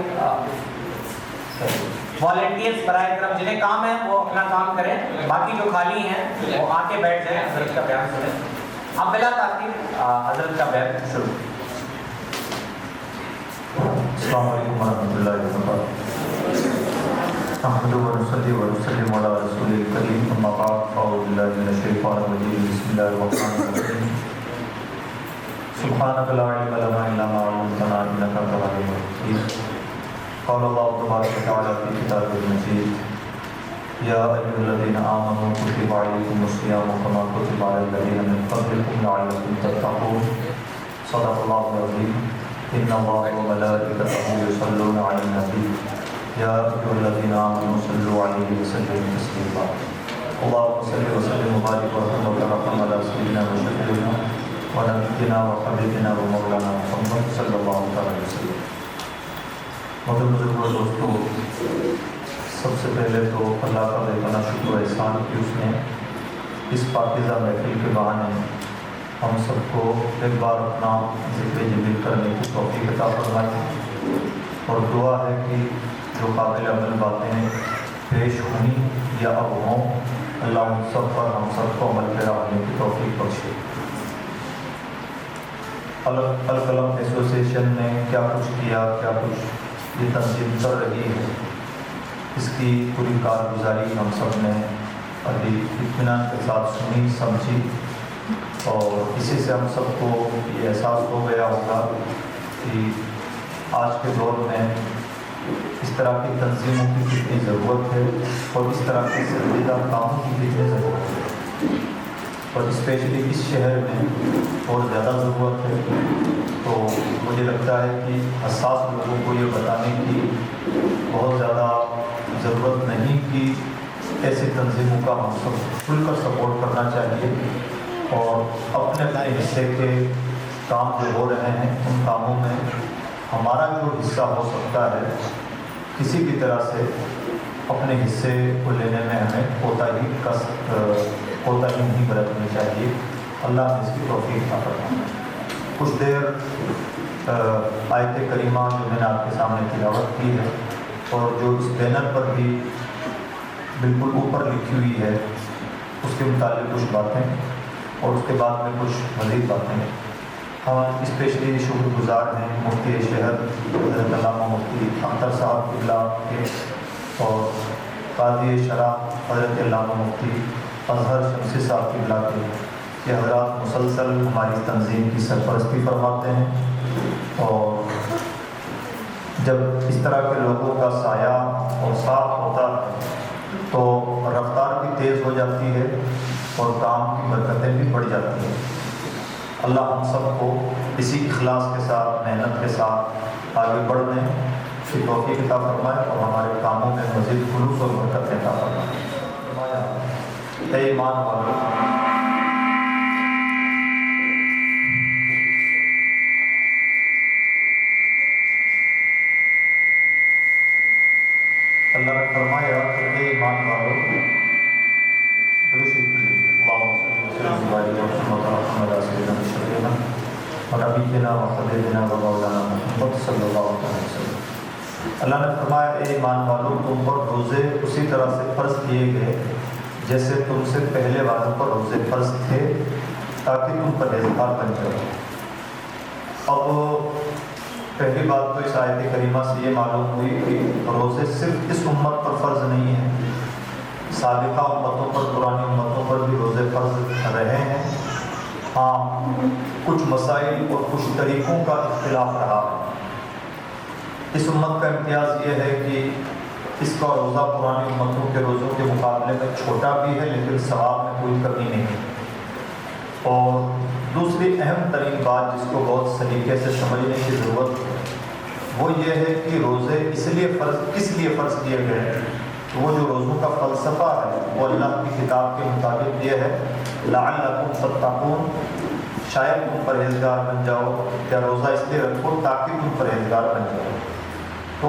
والنٹیئرس برائے کرم جنہیں کام ہے وہ اپنا کام کریں، باقی جو خالی ہیں وہ آ کے بیٹھ جائیں، حضرت کا بیان سنیں۔ اب بلا تاخیر حضرت کا بیان شروع۔ السلام علیکم ورحمۃ اللہ وبرکاتہ۔ نحمده ونصلي ونسلم على رسول الكريم، اما بعد، اعوذ باللہ من الشیطان الرجیم، بسم اللہ الرحمن الرحیم۔ سبحانک لا علم لنا الا ما علمتنا انک انت العلیم الحکیم۔ قال اللہ تبارک وتعالی فی کتابہ المجید، یا ایھا الذین آمنوا کتب علیکم الصیام کما کتب علی الذین من قبلکم لعلکم تتقون۔ صدق اللہ العظیم۔ ان اللہ وملائکتہ یصلون علی النبی، یا ایھا الذین آمنوا صلوا علیہ وسلموا تسلیما۔ اللهم صل وسلم وبارک ورحم وترحم علی سیدنا وشفیعنا ونبینا وحبیبنا ومولانا محمد صلی اللہ علیہ وسلم۔ محترم بزرگوں اور دوستو، سب سے پہلے تو اللہ کا بے پناہ شکر و احسان کہ اس نے اس پاکیزہ محفل کے بہانے ہم سب کو ایک بار اپنا ذکر جمیل کرنے کی توفیق عطا فرمائی، اور دعا ہے کہ جو قابل عمل باتیں پیش ہونی یا اب ہوں اللہ ان سب پر ہم سب کو عمل پیرا ہونے کی توفیق بخشے۔ القلم ایسوسیشن نے کیا کچھ کیا، کیا کچھ یہ تنظیم کر رہی ہے، اس کی پوری کارگزاری ہم سب نے ابھی اطمینان کے ساتھ سنی سمجھی، اور اسی سے ہم سب کو یہ احساس ہو گیا ہوگا کہ آج کے دور میں اس طرح کی تنظیموں کی کتنی ضرورت ہے اور اس طرح کے سنجیدہ کاموں کی کتنی ضرورت ہے، اور اسپیشلی اس شہر میں اور زیادہ ضرورت ہے۔ تو مجھے لگتا ہے کہ حساس لوگوں کو یہ بتانے کی بہت زیادہ ضرورت نہیں کہ ایسی تنظیموں کا ہم سب کھل کر سپورٹ کرنا چاہیے، اور اپنے اپنے حصے کے کام جو ہو رہے ہیں ان کاموں میں ہمارا جو حصہ ہو سکتا ہے کسی بھی طرح سے اپنے حصے کو لینے میں ہمیں کوتاہی نہیں برتنی چاہیے۔ اللہ نے اس کی توفیق عطا فرمائے۔ کچھ دیر آیت کریمہ جو میں نے آپ کے سامنے تلاوت کی ہے اور جو اس بینر پر بھی بالکل اوپر لکھی ہوئی ہے اس کے متعلق کچھ باتیں، اور اس کے بعد میں کچھ مزید باتیں۔ ہم اسپیشلی شکر گزار ہیں مفتی شہر حضرت علامہ مفتی اختر صاحب قبلہ کے، اور قاضی شرح حضرت علامہ مفتی اظہر شمسی صاحب قبلہ کے، یہ حضرات مسلسل ہماری تنظیم کی سرپرستی فرماتے ہیں، اور جب اس طرح کے لوگوں کا سایہ اور ساتھ ہوتا ہے تو رفتار بھی تیز ہو جاتی ہے اور کام کی برکتیں بھی بڑھ جاتی ہیں۔ اللہ ہم سب کو اسی اخلاص کے ساتھ، محنت کے ساتھ آگے بڑھنے کی توفیق عطا فرمائے، اور ہمارے کاموں میں مزید خلوص اور برکت عطا فرمائے۔ اے ایمان والو، اللہ نے فرمایا کہ اے ایمان والو، اللہ نے فرمایا اے ایمان والو، تم پر روزے اسی طرح سے فرض کیے گئے جیسے تم سے پہلے والوں پر روزے فرض تھے، تاکہ تم پرہیزگار بن جاؤ۔ اب پہلی بات تو اس آیت کریمہ سے یہ معلوم ہوئی کہ روزے صرف اس امت پر فرض نہیں ہیں، سابقہ امتوں پر، پرانی امتوں پر بھی روزے فرض رہے ہیں۔ ہاں، کچھ مسائل اور کچھ طریقوں کا اختلاف رہا ہے۔ اس امت کا امتیاز یہ ہے کہ اس کا روزہ پرانی امتوں کے روزوں کے مقابلے میں چھوٹا بھی ہے، لیکن ثواب میں کوئی کمی نہیں۔ اور دوسری اہم ترین بات جس کو بہت سلیقے سے سمجھنے کی ضرورت ہے وہ یہ ہے کہ روزے کس لیے فرض کیے گئے۔ وہ جو روزوں کا فلسفہ ہے وہ اللہ کی کتاب کے مطابق یہ ہے، لعلکم تتقون، شاید تم پرہیزگار بن جاؤ، یا روزہ اس لیے رکھو تاکہ تم پرہیزگار بن جاؤ۔ تو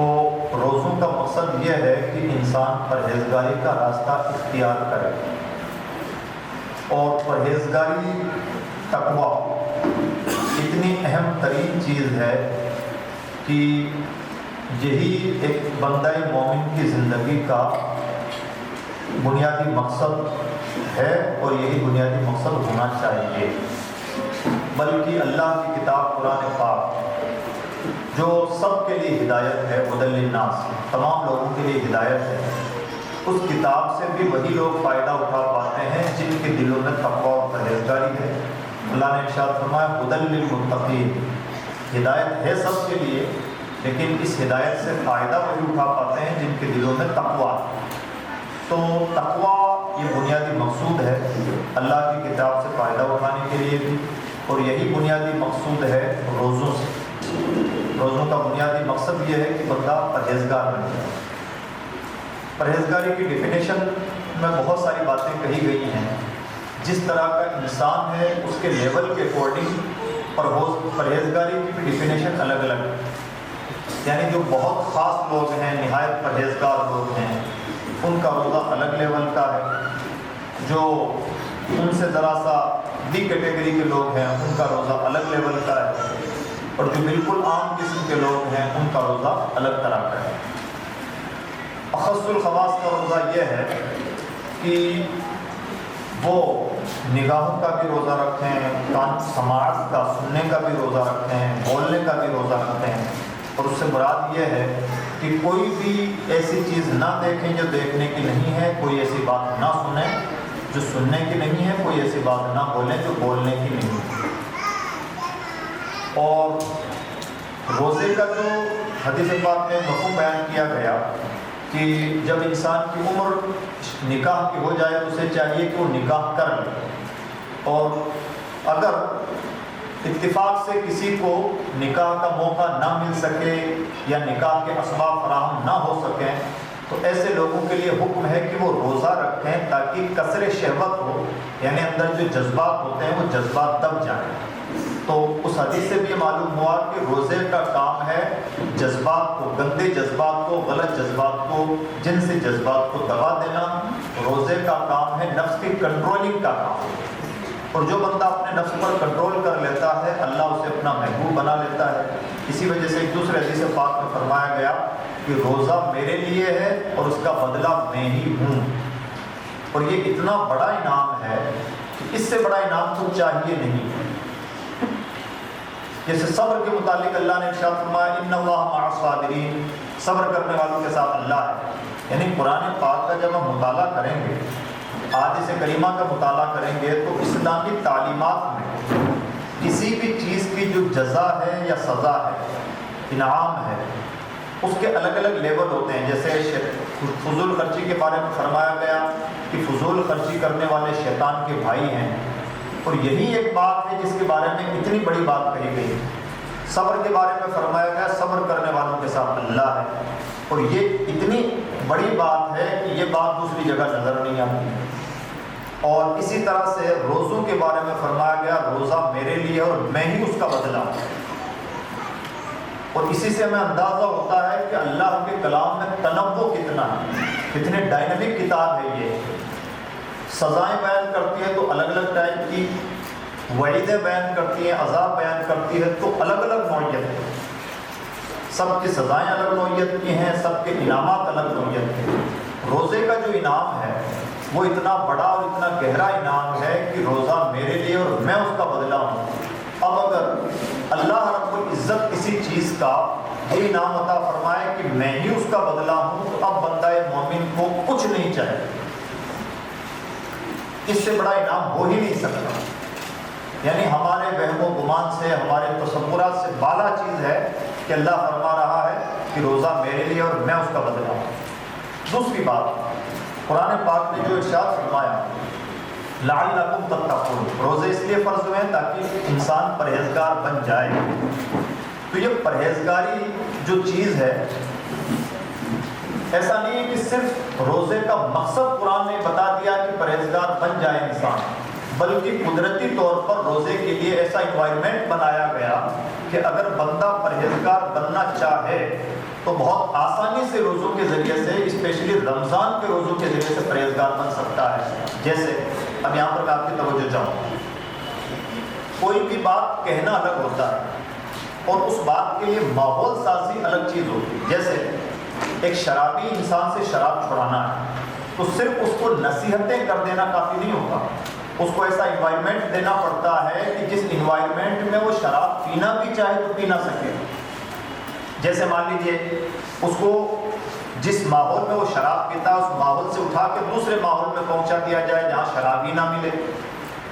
روزوں کا مقصد یہ ہے کہ انسان پرہیزگاری کا راستہ اختیار کرے، اور پرہیزگاری تقویٰ اتنی اہم ترین چیز ہے کہ یہی ایک بندہ مومن کی زندگی کا بنیادی مقصد ہے، اور یہی بنیادی مقصد ہونا چاہیے۔ بلکہ اللہ کی کتاب قرآن پاک جو سب کے لیے ہدایت ہے، ہدی للناس، تمام لوگوں کے لیے ہدایت ہے، اس کتاب سے بھی وہی لوگ فائدہ اٹھا پاتے ہیں جن کے دلوں میں تقویٰ اور پرہیزگاری ہے۔ اللہ نے ارشاد فرمایا ہدی للمتقین، ہدایت ہے سب کے لیے، لیکن اس ہدایت سے فائدہ وہی اٹھا پاتے ہیں جن کے دلوں میں تقویٰ ہے۔ تو تقویٰ یہ بنیادی مقصود ہے اللہ کی کتاب سے فائدہ اٹھانے کے لیے بھی، اور یہی بنیادی مقصود ہے روزوں سے۔ روزوں کا بنیادی مقصد یہ ہے کہ بندہ پرہیزگار بن جائے۔ پرہیزگاری کی ڈیفینیشن میں بہت ساری باتیں کہی گئی ہیں، جس طرح کا انسان ہے اس کے لیول کے اکارڈنگ پرہیزگاری کی بھی ڈیفینیشن الگ الگ ہے۔ یعنی جو بہت خاص لوگ ہیں، نہایت پرہیزگار لوگ ہیں، ان کا روزہ الگ لیول کا ہے۔ جو ان سے ذرا سا بی کیٹیگری کے لوگ ہیں ان کا روزہ الگ لیول کا ہے، اور جو بالکل عام قسم کے لوگ ہیں ان کا روزہ الگ طرح کا ہے۔ اخص الخواص کا روزہ یہ ہے کہ وہ نگاہوں کا بھی روزہ رکھیں، کان سماعت کا سننے کا بھی روزہ رکھیں، بولنے کا بھی روزہ رکھیں. اور اس سے مراد یہ ہے کہ کوئی بھی ایسی چیز نہ دیکھیں جو دیکھنے کی نہیں ہے، کوئی ایسی بات نہ سنیں جو سننے کی نہیں ہے، کوئی ایسی بات نہ بولیں جو بولنے کی نہیں ہے. اور روزے کا جو حدیث پاک میں مفہوم بیان کیا گیا کہ جب انسان کی عمر نکاح کی ہو جائے تو اسے چاہیے کہ وہ نکاح کر لے، اور اگر اتفاق سے کسی کو نکاح کا موقع نہ مل سکے یا نکاح کے اسباب فراہم نہ ہو سکیں تو ایسے لوگوں کے لیے حکم ہے کہ وہ روزہ رکھیں تاکہ کثر شہوت ہو، یعنی اندر جو جذبات ہوتے ہیں وہ جذبات دب جائیں. تو اس حدیث سے بھی یہ معلوم ہوا کہ روزے کا کام ہے جذبات کو، گندے جذبات کو، غلط جذبات کو، جن سے جذبات کو دبا دینا. روزے کا کام ہے نفس کی کنٹرولنگ کا کام، اور جو بندہ اپنے نفس پر کنٹرول کر لیتا ہے اللہ اسے اپنا محبوب بنا لیتا ہے. اسی وجہ سے ایک دوسرے حدیث پاک میں فرمایا گیا کہ روزہ میرے لیے ہے اور اس کا بدلہ میں ہی ہوں. اور یہ اتنا بڑا انعام ہے کہ اس سے بڑا انعام تو چاہیے نہیں. جیسے صبر کے متعلق اللہ نے ارشاد فرمایا ان اللہ مع الصابرین، صبر کرنے والوں کے ساتھ اللہ ہے. یعنی قرآن پاک کا جب ہم مطالعہ کریں گے، حدیث کریمہ کا مطالعہ کریں گے، تو اسلامی تعلیمات میں کسی بھی چیز کی جو جزا ہے یا سزا ہے، انعام ہے، اس کے الگ الگ لیول ہوتے ہیں. جیسے فضول خرچی کے بارے میں فرمایا گیا کہ فضول خرچی کرنے والے شیطان کے بھائی ہیں، اور یہی ایک بات ہے جس کے بارے میں اتنی بڑی بات کہی گئی. صبر کے بارے میں فرمایا گیا صبر کرنے والوں کے ساتھ اللہ ہے، اور یہ اتنی بڑی بات ہے کہ یہ بات دوسری جگہ نظر نہیں آتی. اور اسی طرح سے روزوں کے بارے میں فرمایا گیا روزہ میرے لیے اور میں ہی اس کا بدلہ ہوں. اور اسی سے ہمیں اندازہ ہوتا ہے کہ اللہ کے کلام میں تنوع کتنا ہے، کتنے ڈائنامک کتاب ہے. یہ سزائیں بیان کرتی ہے تو الگ الگ ٹائپ کی، وعیدیں بیان کرتی ہیں، عذاب بیان کرتی ہے تو الگ الگ نوعیت ہے. سب کی سزائیں الگ نوعیت کی ہیں، سب کے انعامات الگ نوعیت کے. روزے کا جو انعام ہے وہ اتنا بڑا اور اتنا گہرا انعام ہے کہ روزہ میرے لیے اور میں اس کا بدلہ ہوں. اب اگر اللہ رب العزت کسی چیز کا یہ انعام عطا فرمائے کہ میں ہی اس کا بدلہ ہوں، تو اب بندہ مومن کو کچھ نہیں چاہیے. اس سے بڑا انعام ہو ہی نہیں سکتا. یعنی ہمارے وہم و گمان سے، ہمارے تصورات سے بالا چیز ہے کہ اللہ فرما رہا ہے کہ روزہ میرے لیے اور میں اس کا بدلہ ہوں. دوسری بات، قرآن پاک نے جو ارشاد فرمایا لعلکم تتقون، روزے اس لیے فرض ہوئے ہیں تاکہ انسان پرہیزگار بن جائے. تو یہ پرہیزگاری جو چیز ہے، ایسا نہیں ہے کہ صرف روزے کا مقصد قرآن نے بتا دیا کہ پرہیزگار بن جائے انسان، بلکہ قدرتی طور پر روزے کے لیے ایسا انوائرمنٹ بنایا گیا کہ اگر بندہ پرہیزگار بننا چاہے تو بہت آسانی سے روزوں کے ذریعے سے، اسپیشلی رمضان کے روزوں کے ذریعے سے پرہیزگار بن سکتا ہے. جیسے اب یہاں پر میں آپ کی توجہ چاہوں، کوئی بھی بات کہنا الگ ہوتا ہے اور اس بات کے لیے ماحول سازی الگ چیز ہوتی ہے. جیسے ایک شرابی انسان سے شراب چھڑانا ہے تو صرف اس کو نصیحتیں کر دینا کافی نہیں ہوتا، اس کو ایسا انوائرمنٹ دینا پڑتا ہے کہ جس انوائرمنٹ میں وہ شراب پینا بھی چاہے تو پی نہ سکے. جیسے مان لیجیے اس کو جس ماحول میں وہ شراب پیتا ہے اس ماحول سے اٹھا کے دوسرے ماحول میں پہنچا دیا جائے جہاں شراب ہی نہ ملے،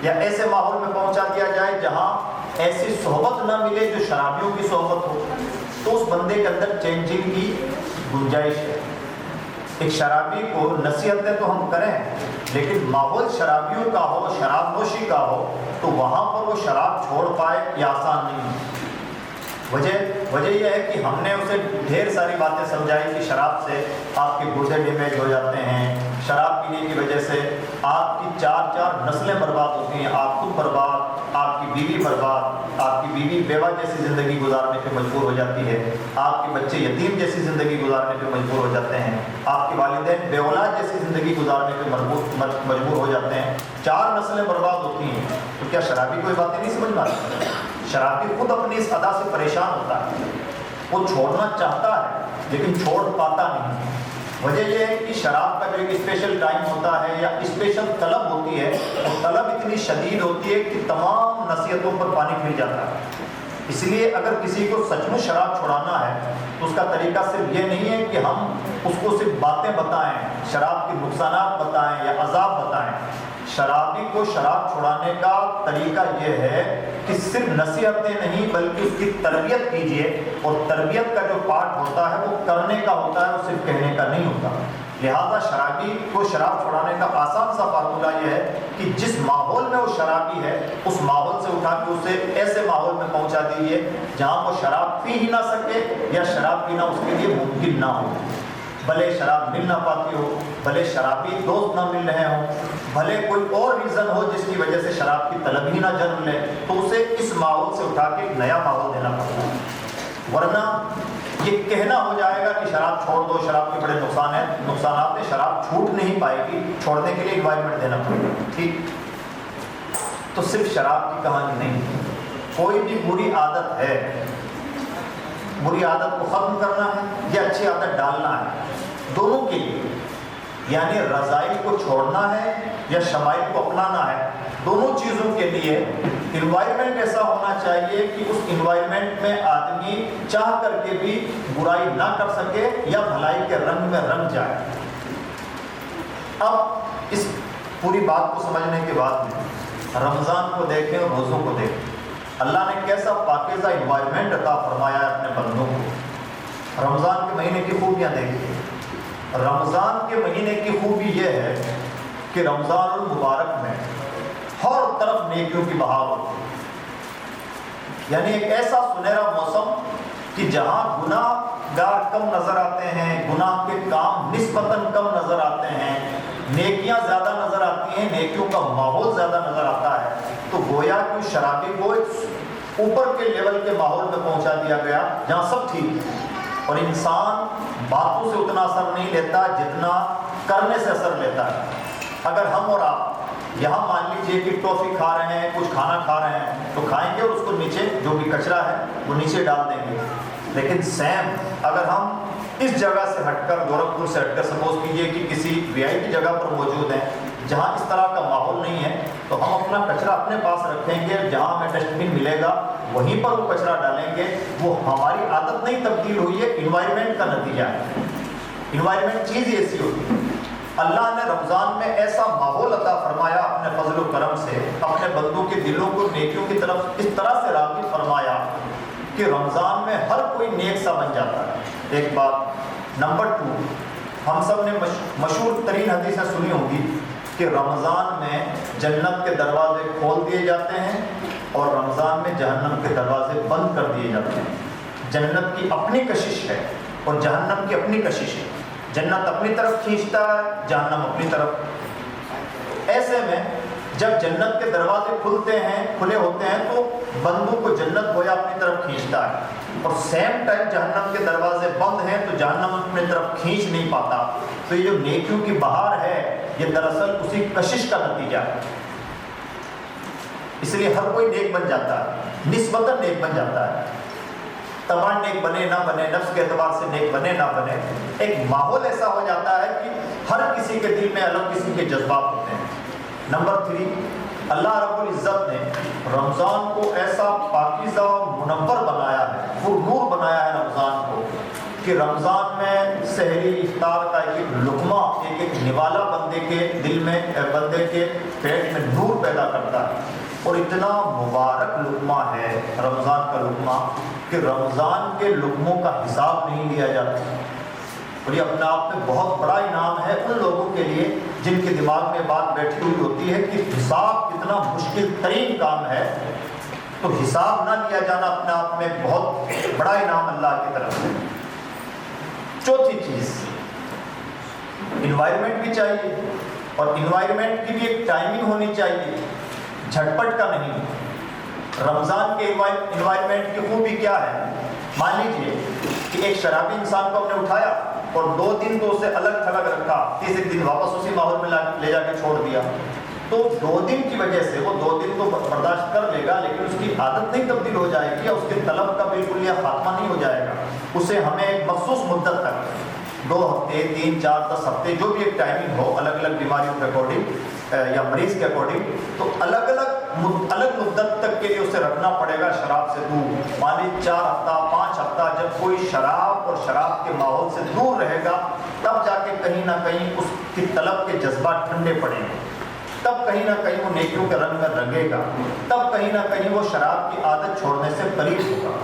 یا ایسے ماحول میں پہنچا دیا جائے جہاں ایسی صحبت نہ ملے جو شرابیوں کی صحبت ہو، تو اس بندے کے اندر چینجنگ کی گنجائش ہے. ایک شرابی کو نصیحتیں تو ہم کریں، لیکن ماحول شرابیوں کا ہو، شراب نوشی کا ہو، تو وہاں پر وہ شراب چھوڑ پائے یہ آسان نہیں ہے. وجہ یہ ہے کہ ہم نے اسے ڈھیر ساری باتیں سمجھائی کہ شراب سے آپ کے گردے ڈیمیج ہو جاتے ہیں، شراب پینے کی وجہ سے آپ کی 4 نسلیں برباد ہوتی ہیں، آپ خود برباد، آپ کی بیوی برباد، آپ کی بیوی بیوہ جیسی زندگی گزارنے پہ مجبور ہو جاتی ہے، آپ کے بچے یتیم جیسی زندگی گزارنے پہ مجبور ہو جاتے ہیں، آپ کے والدین بے اولاد جیسی زندگی گزارنے پہ مجبور ہو جاتے ہیں، 4 نسلیں برباد ہوتی ہیں. تو کیا شرابی کوئی باتیں نہیں سمجھ پاتی؟ شرابی خود اپنی اس ادا سے پریشان ہوتا ہے، وہ چھوڑنا چاہتا ہے لیکن چھوڑ پاتا نہیں. وجہ یہ ہے کہ شراب کا جو ایک اسپیشل ٹائم ہوتا ہے یا اسپیشل طلب ہوتی ہے، وہ طلب اتنی شدید ہوتی ہے کہ تمام نصیحتوں پر پانی پھر جاتا ہے۔ اس لیے اگر کسی کو سچ میں شراب چھڑانا ہے تو اس کا طریقہ صرف یہ نہیں ہے کہ ہم اس کو صرف باتیں بتائیں، شراب کے نقصانات بتائیں یا عذاب بتائیں۔ شرابی کو شراب چھڑانے کا طریقہ یہ ہے کہ صرف نصیحتیں نہیں بلکہ اس کی تربیت کیجیے، اور تربیت کا جو پارٹ ہوتا ہے وہ کرنے کا ہوتا ہے، وہ صرف کہنے کا نہیں ہوتا۔ لہذا شرابی کو شراب چھڑانے کا آسان سا فارمولہ یہ ہے کہ جس ماحول میں وہ شرابی ہے اس ماحول سے اٹھا کے اسے ایسے ماحول میں پہنچا دیجیے جہاں وہ شراب پی ہی نہ سکے یا شراب پینا اس کے لیے ممکن نہ ہو۔ بھلے شراب مل نہ پاتی ہو، بھلے شرابی دوست نہ مل رہے ہوں، بھلے کوئی اور ریزن ہو جس کی وجہ سے شراب کی طلب ہی نہ جنم لے، تو اسے اس ماحول سے اٹھا کے ایک نیا ماحول دینا پڑتا ہے۔ ورنہ یہ کہنا ہو جائے گا کہ شراب چھوڑ دو، شراب کے بڑے نقصانات ہیں، شراب چھوٹ نہیں پائے گی، چھوڑنے کے لیے انوائرمنٹ دینا پڑے گا، ٹھیک؟ تو صرف شراب کی کہانی نہیں، کوئی بھی بری عادت ہے، بری عادت کو ختم کرنا ہے یا اچھی عادت ڈالنا ہے، دونوں کے لیے، یعنی رذائل کو چھوڑنا ہے یا شمائل کو اپنانا ہے، دونوں چیزوں کے لیے انوائرمنٹ ایسا ہونا چاہیے کہ اس انوائرمنٹ میں آدمی چاہ کر کے بھی برائی نہ کر سکے یا بھلائی کے رنگ میں رنگ جائے۔ اب اس پوری بات کو سمجھنے کے بعد میں رمضان کو دیکھیں اور روزوں کو دیکھیں، اللہ نے کیسا پاکیزہ انوائرمنٹ عطا فرمایا ہے اپنے بندوں کو۔ رمضان کے مہینے کی خوبیاں دیکھیں۔ رمضان کے مہینے کی خوبی یہ ہے کہ رمضان المبارک میں ہر طرف نیکیوں کی بہار ہوتی ہے، یعنی ایک ایسا سنہرا موسم کہ جہاں گناہ گار کم نظر آتے ہیں، گناہ کے کام نسبتاً کم نظر آتے ہیں، نیکیاں زیادہ نظر آتی ہیں، نیکیوں کا ماحول زیادہ نظر آتا ہے، تو گویا کہ شرابی کو ایک اوپر کے لیول کے ماحول میں پہنچا دیا گیا جہاں سب ٹھیک ہے، اور انسان باتوں سے اتنا اثر نہیں لیتا جتنا کرنے سے اثر لیتا ہے۔ اگر ہم اور آپ یہاں مان لیجئے کہ ٹافی کھا رہے ہیں، کچھ کھانا کھا رہے ہیں، تو کھائیں گے اور اس کو نیچے جو بھی کچرا ہے وہ نیچے ڈال دیں گے، لیکن سیم اگر ہم اس جگہ سے ہٹ کر، گورکھپور سے ہٹ کر، سپوز کیجئے کہ کسی VIP جگہ پر موجود ہیں جہاں اس طرح کا ماحول نہیں ہے، تو ہم اپنا کچرا اپنے پاس رکھیں گے، جہاں ہمیں ڈسٹ بن ملے گا وہیں پر وہ کچرا ڈالیں گے۔ وہ ہماری عادت نہیں تبدیل ہوئی ہے، انوائرمنٹ کا نتیجہ ہے۔ انوائرمنٹ چیز ہی ایسی ہوتی ہے۔ اللہ نے رمضان میں ایسا ماحول عطا فرمایا اپنے فضل و کرم سے، اپنے بندوں کے دلوں کو نیکیوں کی طرف اس طرح سے راغب فرمایا کہ رمضان میں ہر کوئی نیک سا بن جاتا ہے۔ ایک بات۔ نمبر 2، ہم سب نے مشہور ترین حدیثیں سنی ہوں گی کہ رمضان میں جنت کے دروازے کھول دیے جاتے ہیں اور رمضان میں جہنم کے دروازے بند کر دیے جاتے ہیں۔ جنت کی اپنی کشش ہے اور جہنم کی اپنی کشش ہے، جنت اپنی طرف کھینچتا ہے، جہنم اپنی طرف۔ ایسے میں جب جنت کے دروازے کھلے ہوتے ہیں تو بندوں کو جنت گویا اپنی طرف کھینچتا ہے، اور سیم ٹائم جہنم کے دروازے بند ہیں تو جہنم اپنی طرف کھینچ نہیں پاتا۔ تو یہ جو نیکیوں کی بہار ہے یہ دراصل اسی کشش کا نتیجہ ہے۔ اس لیے ہر کوئی نیک بن جاتا ہے، نسبتاً نیک بن جاتا ہے، تمام نیک بنے نہ بنے، نفس کے اعتبار سے نیک بنے نہ بنے، ایک ماحول ایسا ہو جاتا ہے کہ ہر کسی کے دل میں الگ قسم کے جذبات ہوتے ہیں۔ نمبر 3، اللہ رب العزت نے رمضان کو ایسا پاکیزہ و منور بنایا ہے، پر نور بنایا ہے رمضان کو، کہ رمضان میں سحری افطار کا ایک لقمہ، ایک نوالا بندے کے دل میں، بندے کے پیٹ میں نور پیدا کرتا ہے، اور اتنا مبارک لقمہ ہے رمضان کا لقمہ کہ رمضان کے لقموں کا حساب نہیں لیا جاتا، اور یہ اپنے آپ میں بہت بڑا انعام ہے ان لوگوں کے لیے جن کے دماغ میں بات بیٹھی ہوئی ہوتی ہے کہ حساب کتنا مشکل ترین کام ہے، تو حساب نہ لیا جانا اپنے آپ میں بہت بڑا انعام اللہ کی طرف سے۔ چوتھی چیز، انوائرمنٹ بھی چاہیے، اور انوائرمنٹ کی بھی ایک ٹائمنگ ہونی چاہیے، جھٹپٹ کا نہیں۔ رمضان کے انوائرمنٹ کی خوبی کیا ہے؟ مان لیجیے کہ ایک شرابی انسان کو ہم نے اٹھایا اور 2 دن تو اسے الگ تھلگ رکھا، تیسرے دن واپس اسی ماحول میں لے جا کے چھوڑ دیا، تو 2 دن کی وجہ سے وہ 2 دن تو برداشت کر لے گا، لیکن اس کی عادت نہیں تبدیل ہو جائے گی، اس کے طلب کا بالکل یہ خاتمہ نہیں ہو جائے گا۔ اسے ہمیں ایک مخصوص مدت تک 2 ہفتے 3 4 10 ہفتے جو بھی ایک ٹائمنگ ہو الگ الگ بیماریوں کے اکارڈنگ یا مریض کے اکارڈنگ، تو الگ مدت تک کے لیے اسے رکھنا پڑے گا شراب سے دور. مان لی 4 ہفتہ 5 ہفتہ جب کوئی شراب اور شراب کے ماحول سے دور رہے گا، تب جا کے کہیں نہ کہیں اس کی طلب کے جذبات ٹھنڈے پڑیں گے، تب کہیں نہ کہیں وہ نیکیوں کے رنگ میں رنگے گا، تب کہیں نہ کہیں وہ شراب کی عادت چھوڑنے سے قریب ہوگا.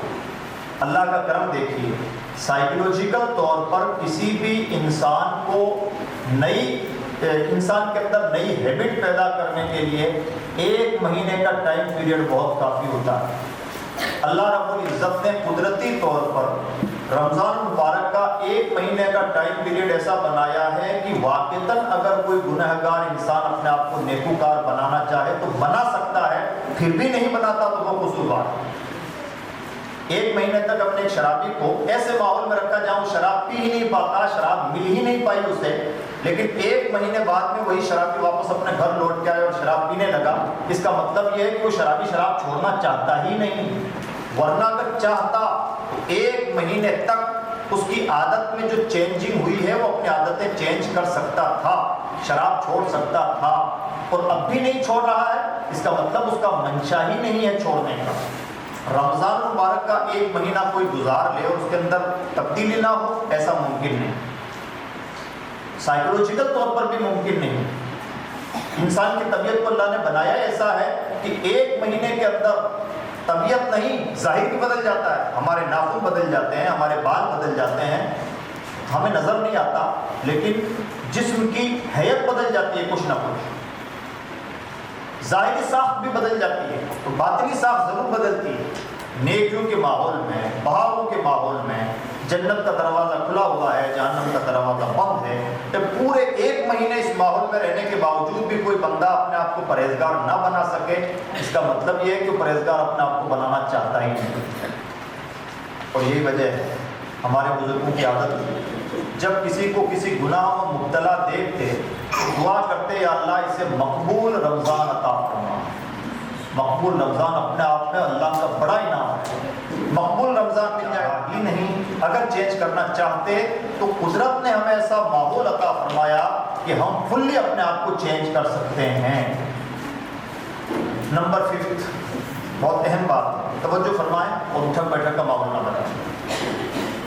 اللہ کا کرم دیکھیے، سائیکولوجیکل طور پر کسی بھی انسان کے اندر نئی ہیبٹ پیدا کرنے کے لیے 1 مہینے کا ٹائم پیریڈ بہت کافی ہوتا ہے. اللہ رب العزت نے قدرتی طور پر رمضان مبارک کا 1 مہینے کا ٹائم پیریڈ ایسا بنایا ہے کہ واقعتاً اگر کوئی گنہگار انسان اپنے آپ کو نیکوکار بنانا چاہے تو بنا سکتا ہے، پھر بھی نہیں بناتا تو وہ قصوروار. 1 مہینے تک اپنے ایک شرابی کو ایسے ماحول میں رکھا جہاں وہ شراب پی ہی نہیں پاتا، شراب مل ہی نہیں پائی اسے، لیکن 1 مہینے بعد میں وہی شرابی واپس اپنے گھر لوٹ کے آئے اور شراب پینے لگا. اس کا مطلب یہ ہے کہ وہ شرابی شراب چھوڑنا چاہتا ہی نہیں، ورنہ اگر چاہتا 1 مہینے تک اس کی عادت میں جو چینجنگ ہوئی ہے وہ اپنی عادتیں چینج کر سکتا تھا، شراب چھوڑ سکتا تھا. اور اب بھی نہیں چھوڑ رہا ہے، اس کا مطلب اس کا منشا ہی نہیں ہے چھوڑنے کا. رمضان مبارک کا 1 مہینہ کوئی گزار لے اور اس کے اندر تبدیلی نہ ہو، ایسا ممکن نہیں، سائیکولوجیکل طور پر بھی ممکن نہیں. انسان کی طبیعت کو اللہ نے بنایا ایسا ہے کہ 1 مہینے کے اندر طبیعت نہیں، ظاہر بھی بدل جاتا ہے، ہمارے ناخن بدل جاتے ہیں، ہمارے بال بدل جاتے ہیں، ہمیں نظر نہیں آتا، لیکن جسم کی حیت بدل جاتی ہے، کچھ نہ کچھ ظاہری ساخت بھی بدل جاتی ہے، تو باطنی ساخت ضرور بدلتی ہے. نیکیوں کے ماحول میں، بہاؤں کے ماحول میں جنت کا دروازہ کھلا ہوا ہے، جہنم کا دروازہ بند ہے. جب پورے 1 مہینے اس ماحول میں رہنے کے باوجود بھی کوئی بندہ اپنے آپ کو پرہیزگار نہ بنا سکے، اس کا مطلب یہ ہے کہ پرہیزگار اپنے آپ کو بنانا چاہتا ہی نہیں. اور یہی وجہ ہے ہمارے بزرگوں کی عادت، جب کسی کو کسی گناہ میں مبتلا دیکھتے دعا کرتے یا اللہ اسے مقبول رمضان عطا فرما. مقبول رمضان اپنے آپ میں اللہ کا بڑا انعام ہے. مقبول رمضان مل جائے ہی نہیں، اگر چینج کرنا چاہتے تو قدرت نے ہمیں ایسا ماحول عطا فرمایا کہ ہم فلی اپنے آپ کو چینج کر سکتے ہیں. نمبر 5 بہت اہم بات، توجہ فرمائیں اور اٹھک بیٹھک کا ماحول نہ بنائیں.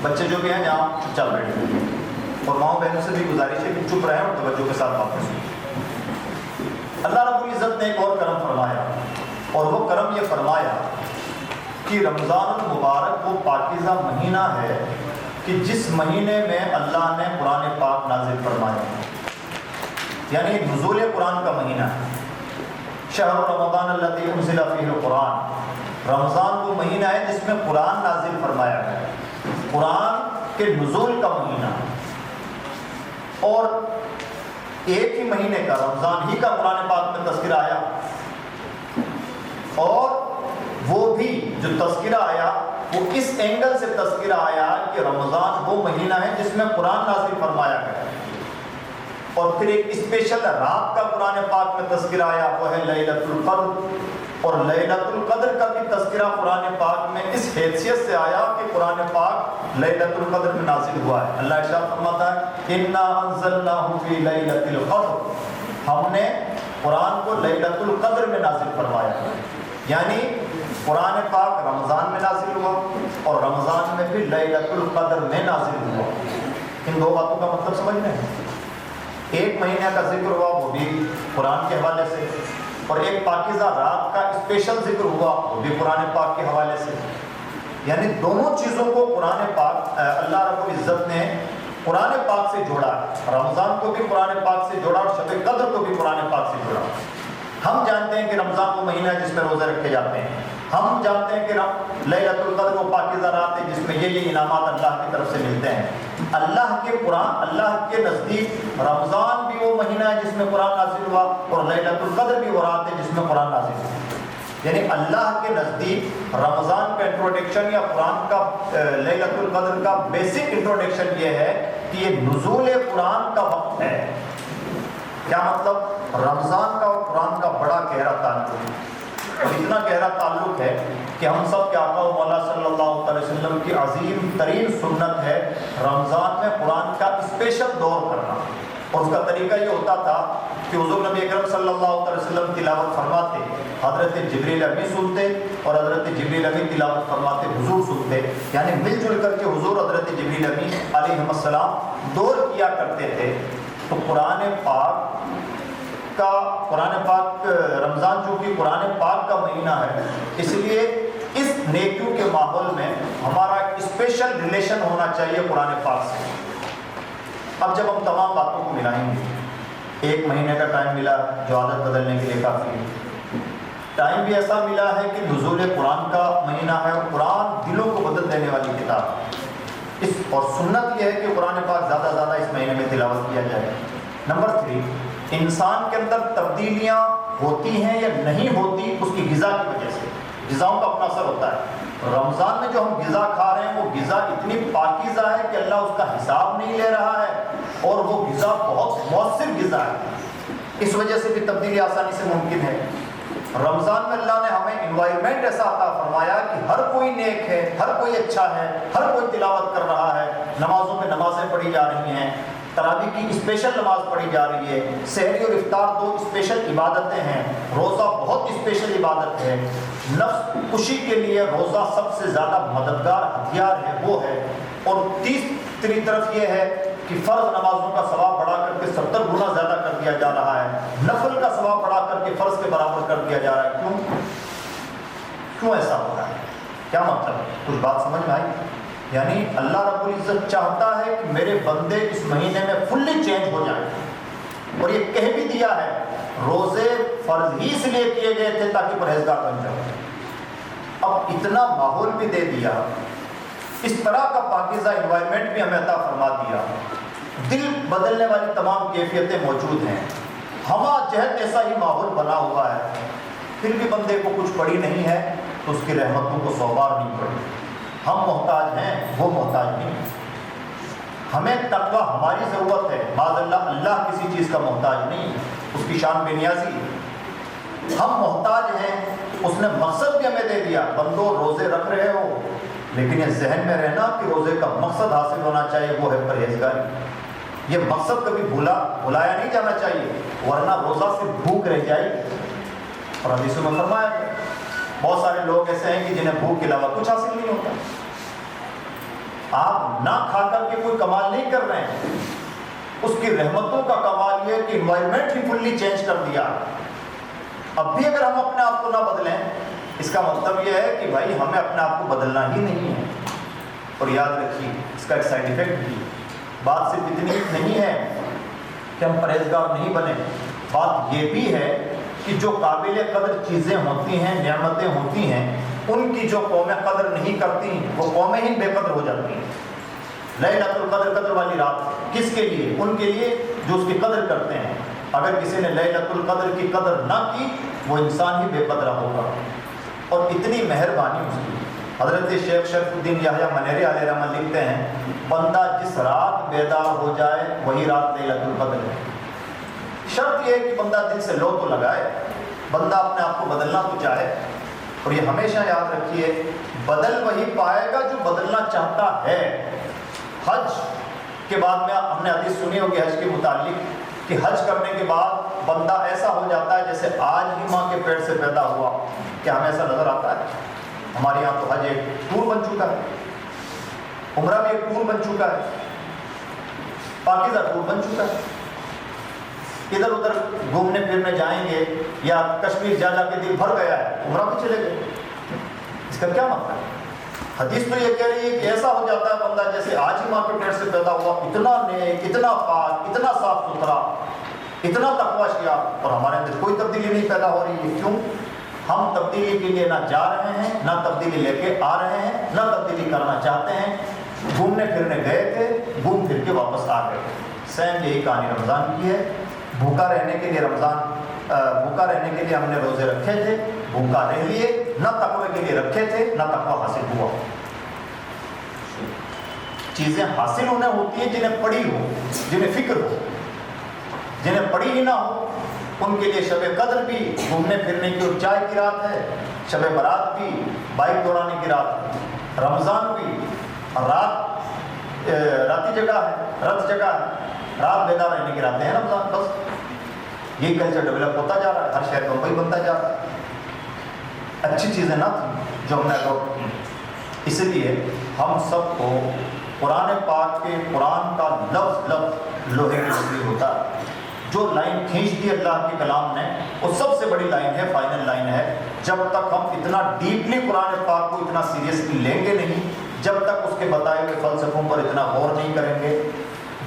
بچے جو بھی ہیں یہاں چپ چاپ بیٹھے، اور ماؤں بہنوں سے بھی گزارش ہے کہ چپ رہیں اور توجہ کے ساتھ باتیں سنیں. اللہ رب العزت نے ایک اور کرم فرمایا، اور وہ کرم یہ فرمایا کہ رمضان المبارک وہ پاکیزہ مہینہ ہے کہ جس مہینے میں اللہ نے قرآن پاک نازل فرمایا، یعنی نزول قرآن کا مہینہ ہے. شہر رمضان الذی انزل فیہ القرآن، رمضان وہ مہینہ ہے جس میں قرآن نازل فرمایا گیا، قرآن کے نزول کا مہینہ. اور ایک ہی مہینے کا رمضان ہی کا قرآن پاک میں تذکرہ آیا، اور وہ بھی جو تذکرہ آیا وہ اس اینگل سے تذکرہ آیا کہ رمضان وہ مہینہ ہے جس میں قرآن نازل فرمایا گیا. اور پھر ایک اسپیشل رات کا قرآن پاک میں تذکرہ آیا، وہ ہے لیلۃ القدر. اور لیلۃ القدر کا بھی تذکرہ قرآن پاک میں اس حیثیت سے آیا کہ قرآن پاک لیلۃ القدر میں نازل ہوا ہے. اللہ ارشاد فرماتا ہے انا انزلناہ فی لیلۃ القدر، ہم نے قرآن کو لیلۃ القدر میں نازل فرمایا. یعنی قرآن پاک رمضان میں نازل ہوا اور رمضان میں بھی لیلۃ القدر میں نازل ہوا. ان 2 باتوں کا مطلب سمجھ میں ہے. 1 مہینے کا ذکر ہوا وہ بھی قرآن کے حوالے سے، اور ایک پاکیزہ رات کا اسپیشل ذکر ہوا وہ بھی قرآن پاک کے حوالے سے. یعنی دونوں چیزوں کو قرآن پاک اللہ رب العزت نے قرآن پاک سے جوڑا ہے. رمضان کو بھی قرآن پاک سے جوڑا اور شب قدر کو بھی قرآن پاک سے جوڑا. ہم جانتے ہیں کہ رمضان وہ مہینہ ہے جس میں روزے رکھے جاتے ہیں، ہم جانتے ہیں کہ لیلۃ القدر وہ پاکیزہ رات ہے جس میں یہ انعامات اللہ کی طرف سے ملتے ہیں. اللہ کے قرآن، اللہ کے نزدیک رمضان بھی وہ مہینہ ہے جس میں قرآن نازل ہوا، اور لیلۃ القدر بھی وہ رات ہے جس میں قرآن نازل ہوا. یعنی اللہ کے نزدیک رمضان کا انٹروڈکشن یا قرآن کا لیلۃ القدر کا بیسک انٹروڈکشن یہ ہے کہ یہ نزول قرآن کا وقت ہے. کیا مطلب؟ رمضان کا اور قرآن کا بڑا گہرا تعلق ہے. اور اتنا گہرا تعلق ہے کہ ہم سب کے آقا و مولا صلی اللہ علیہ وسلم کی عظیم ترین سنت ہے رمضان میں قرآن کا اسپیشل دور کرنا. اور اس کا طریقہ یہ ہوتا تھا کہ حضور نبی اکرم صلی اللہ علیہ وسلم تلاوت فرماتے, حضرت جبریل امی سنتے اور حضرت جبریل امی تلاوت فرماتے, حضور سنتے, یعنی مل جل کر کے حضور حضرت جبریل امی علیہ السلام دور کیا کرتے تھے. تو قرآن پاک رمضان چونکہ قرآن پاک کا مہینہ ہے, اس لیے اس نیکیوں کے ماحول میں ہمارا اسپیشل ریلیشن ہونا چاہیے قرآن پاک سے. اب جب ہم تمام باتوں کو ملائیں گے, 1 مہینے کا ٹائم ملا جو عادت بدلنے کے لیے کافی ہے, ٹائم بھی ایسا ملا ہے کہ نزول قرآن کا مہینہ ہے, اور قرآن دلوں کو بدل دینے والی کتاب اس, اور سنت یہ ہے کہ قرآن پاک زیادہ سے زیادہ اس مہینے میں تلاوت کیا جائے. نمبر 3, انسان کے اندر تبدیلیاں ہوتی ہیں یا نہیں ہوتی اس کی غذا کی وجہ سے. غذاؤں کا اپنا اثر ہوتا ہے. رمضان میں جو ہم غذا کھا رہے ہیں وہ غذا اتنی پاکیزہ ہے کہ اللہ اس کا حساب نہیں لے رہا ہے, اور وہ غذا بہت مؤثر غذا ہے. اس وجہ سے بھی تبدیلی آسانی سے ممکن ہے. رمضان میں اللہ نے ہمیں انوائرمنٹ ایسا عطا فرمایا کہ ہر کوئی نیک ہے, ہر کوئی اچھا ہے, ہر کوئی تلاوت کر رہا ہے, نمازوں میں نمازیں پڑھی جا رہی ہیں, تراویح کی اسپیشل نماز پڑھی جا رہی ہے, سحری اور افطار 2 اسپیشل عبادتیں ہیں, روزہ بہت اسپیشل عبادت ہے, نفس کشی کے لیے روزہ سب سے زیادہ مددگار ہتھیار ہے وہ ہے. اور تیسری طرف یہ ہے کہ فرض نمازوں کا ثواب بڑھا کر کے 70 گنا زیادہ کر دیا جا رہا ہے, نفل کا ثواب بڑھا کر کے فرض کے برابر کر دیا جا رہا ہے. کیوں ایسا ہو رہا ہے؟ کیا مطلب ہے؟ کچھ بات سمجھ میں آئی؟ یعنی اللہ رب العزت چاہتا ہے کہ میرے بندے اس مہینے میں فلی چینج ہو جائیں, اور یہ کہہ بھی دیا ہے روزے فرض ہی اس لیے کیے گئے تھے تاکہ پرہیزگار بن جاؤ. اب اتنا ماحول بھی دے دیا, اس طرح کا پاکیزہ انوائرمنٹ بھی ہمیں عطا فرما دیا, دل بدلنے والی تمام کیفیتیں موجود ہیں, ہما جہت ایسا ہی ماحول بنا ہوا ہے, پھر بھی بندے کو کچھ پڑی نہیں ہے تو اس کی رحمتوں کو 100 بار نہیں پڑی. ہم محتاج ہیں, وہ محتاج نہیں. ہمیں تقویٰ ہماری ضرورت ہے, معاذ اللہ اللہ کسی چیز کا محتاج نہیں, اس کی شان بے نیازی. ہم محتاج ہیں, اس نے مقصد بھی ہمیں دے دیا, بندو روزے رکھ رہے ہو لیکن یہ ذہن میں رہنا کہ روزے کا مقصد حاصل ہونا چاہیے, وہ ہے پرہیزگاری. یہ مقصد کبھی بھلایا نہیں جانا چاہیے, ورنہ روزہ سے بھوک رہ جائے گی. اور حدیثوں میں فرمایا گیا بہت سارے لوگ ایسے ہیں کہ جنہیں بھوک کے علاوہ کچھ حاصل نہیں ہوتا. آپ نہ کھا کر کے کوئی کمال نہیں کر رہے ہیں, اس کی رحمتوں کا کمال یہ کہ انوائرمنٹ ہی فلی چینج کر دیا. اب بھی اگر ہم اپنے آپ کو نہ بدلیں, اس کا مطلب یہ ہے کہ بھائی ہمیں اپنے آپ کو بدلنا ہی نہیں ہے. اور یاد رکھیے اس کا ایک سائڈ ایفیکٹ بھی, بات صرف اتنی نہیں ہے کہ ہم پرہیزگار نہیں بنے, بات یہ بھی ہے کہ جو قابل قدر چیزیں ہوتی ہیں, نعمتیں ہوتی ہیں, ان کی جو قومیں قدر نہیں کرتی وہ قومیں ہی بے قدر ہو جاتی ہیں. لیلۃ القدر, قدر والی رات کس کے لیے؟ ان کے لیے جو اس کی قدر کرتے ہیں. اگر کسی نے لیلۃ القدر کی قدر نہ کی وہ انسان ہی بے قدرہ ہوگا. اور اتنی مہربانی اس کی. حضرت شیخ شرف الدین یحییٰ منیری علیہ رحمۃ لکھتے ہیں بندہ جس رات بیدار ہو جائے وہی رات لیلۃ القدر ہے. شرط یہ ہے کہ بندہ دل سے لو تو لگائے, بندہ اپنے آپ کو بدلنا تو چاہے. اور یہ ہمیشہ یاد رکھیے بدل وہی پائے گا جو بدلنا چاہتا ہے. حج کے بعد میں ہم نے حدیث سنی ہوگی حج کے متعلق کہ حج کرنے کے بعد بندہ ایسا ہو جاتا ہے جیسے آج ہی ماں کے پیٹ سے پیدا ہوا. کیا ہمیں ایسا نظر آتا ہے؟ ہمارے یہاں تو حج ایک ٹور بن چکا ہے, عمرہ بھی ایک ٹور بن چکا ہے, پاکیزہ ٹور بن چکا ہے. ادھر ادھر گھومنے پھرنے جائیں گے یا کشمیر جا کے دل بھر گیا ہے, عمرہ بھی چلے گئے. اس کا کیا مطلب ہے؟ حدیث تو یہ کہہ رہی ہے کہ ایسا ہو جاتا ہے بندہ جیسے آج ہی ماں کے پیٹ سے پیدا ہوا, اتنا نیک, اتنا پاک, اتنا صاف ستھرا, اتنا تقویٰ کیا, اور ہمارے اندر کوئی تبدیلی نہیں پیدا ہو رہی ہے. کیوں؟ ہم تبدیلی کے لیے نہ جا رہے ہیں, نہ تبدیلی لے کے آ رہے ہیں, نہ تبدیلی کرنا چاہتے ہیں. گھومنے پھرنے گئے تھے, گھوم پھر کے واپس آ گئے. سیم یہی کہانی رمضان کی ہے. بھوکا رہنے کے لیے بھوکا رہنے کے لیے ہم نے روزے رکھے تھے, بھوکا رہ لیے, نہ تقوی کے لیے رکھے تھے, نہ تقوی حاصل ہوا. چیزیں حاصل انہیں ہوتی ہیں جنہیں پڑھی ہو, جنہیں فکر ہو. جنہیں پڑھی ہی نہ ہو ان کے لیے شب قدر بھی گھومنے پھرنے کی اور چائے کی رات ہے، شب برات بھی بائک دوڑانے کی رات ہے، رمضان بھی راتی جگہ ہے، رت جگہ ہے، رات بیدار رہنے کی راتیں ہیں رمضان۔ بس یہ کلچر ڈیولپ ہوتا جا رہا ہے، ہر شہر بمبئی بنتا جا رہا ہے۔ اچھی چیزیں نہ تھیں جو ہم نے اڈاپٹ کی، اس لیے ہم سب کو قرآن پاک کے قرآن کا لفظ لفظ لوہے کی لکڑی ہوتا ہے۔ جو لائن کھینچ دی اللہ کے کلام نے وہ سب سے بڑی لائن ہے، فائنل لائن ہے۔ جب تک ہم اتنا ڈیپلی قرآن پاک کو اتنا سیریسلی لیں گے نہیں، جب تک اس کے بتائے ہوئے فلسفوں پر اتنا غور نہیں کریں گے،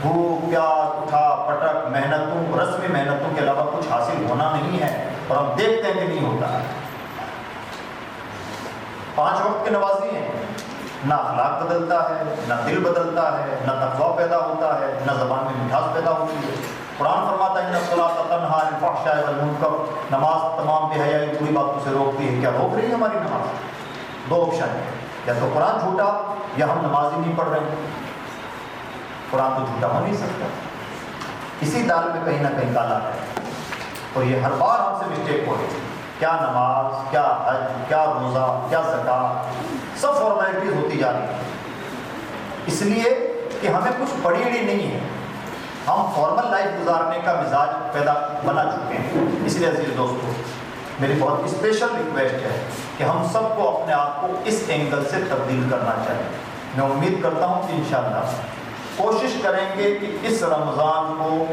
بھوک پیاس اٹھا پٹک محنتوں رسمی محنتوں کے علاوہ کچھ حاصل ہونا نہیں ہے، اور ہم دیکھتے ہیں کہ نہیں ہوتا ہے۔ 5 وقت کے نمازی ہیں، نہ اخلاق بدلتا ہے، نہ دل بدلتا ہے، نہ تقویٰ پیدا ہوتا ہے، نہ زبان میں مٹھاس پیدا ہوتی ہے۔ قرآن فرماتا ہے ان الصلاۃ تنہیٰ عن الفحشاء والمنکر، نماز تمام بے حیائی بری باتوں سے روکتی ہے۔ کیا روک رہی ہے ہماری نماز؟ 2 آپشن ہے، یا تو قرآن جھوٹا یا ہم نماز ہی نہیں پڑھ رہے ہیں۔ قرآن تو جھوٹا ہو نہیں سکتا، اسی دال میں کہیں نہ کہیں کالا ہے، اور یہ ہر بار ہم سے مسٹیک ہو رہی ہے۔ کیا نماز، کیا حج، کیا روزہ، کیا زکوٰۃ، سب فارمیلٹیز ہوتی جا رہی ہیں، اس لیے کہ ہمیں کچھ پڑھی ہوئی نہیں ہے، ہم فارمل لائف گزارنے کا مزاج بنا چکے ہیں۔ اس لیے عزیز دوستو، میری بہت اسپیشل ریکویسٹ ہے کہ ہم سب کو اپنے آپ کو اس اینگل سے تبدیل کرنا چاہیے۔ میں امید کرتا ہوں کہ انشاءاللہ کوشش کریں گے کہ اس رمضان کو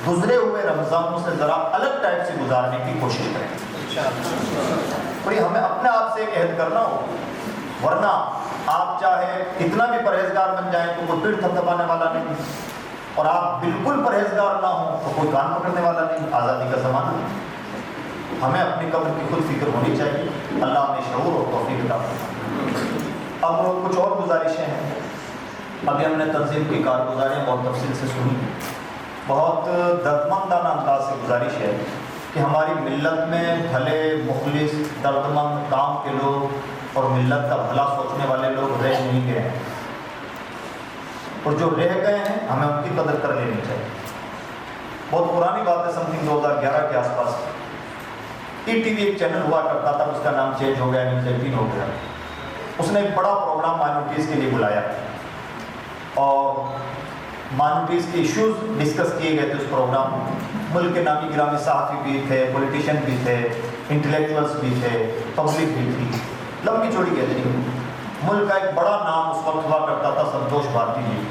گزرے ہوئے رمضانوں سے ذرا الگ ٹائپ سے گزارنے کی کوشش کریں گے۔ کوئی ہمیں اپنے آپ سے ایک عہد کرنا ہو، ورنہ آپ چاہے کتنا بھی پرہیزگار بن جائیں تو کوئی پیٹ تھپتھپانے والا نہیں، اور آپ بالکل پرہیزگار نہ ہوں تو کوئی کان پکڑنے والا نہیں۔ آزادی کا زمانہ ہے، ہمیں اپنی قبر کی خود فکر ہونی چاہیے۔ اللہ ہمیں شعور اور توفیق عطا فرمائے۔ اب کچھ اور گزارشیں ہیں۔ ابھی ہم نے تنظیم کی کارگزاریاں بہت تفصیل سے سنی، بہت دردمندانہ انداز سے گزارش ہے کہ ہماری ملت میں بھلے مخلص دردمند کام کے لوگ اور ملت کا بھلا سوچنے والے لوگ رہ نہیں گئے ہیں، اور جو رہ گئے ہیں ہمیں ان کی قدر کر لینی چاہیے۔ بہت پرانی بات ہے، سم تھنگ 2011 کے آس پاس ای ٹی وی ایک چینل ہوا کرتا تھا، اس کا نام چینج ہو گیا، نیوز 18 ہو گیا۔ اس نے ایک بڑا پروگرام مائنورٹیز کے لیے بلایا اور مائنورٹیز کے ایشوز ڈسکس کیے گئے تھے اس پروگرام میں۔ ملک کے نامی گرامی صحافی بھی تھے، پولیٹیشین بھی تھے، انٹلیکچوئلس بھی تھے، پبلک بھی تھی، لمبی چوڑی کہتے ہیں۔ ملک کا ایک بڑا نام اس وقت ہوا کرتا تھا سنتوش بھارتی جی،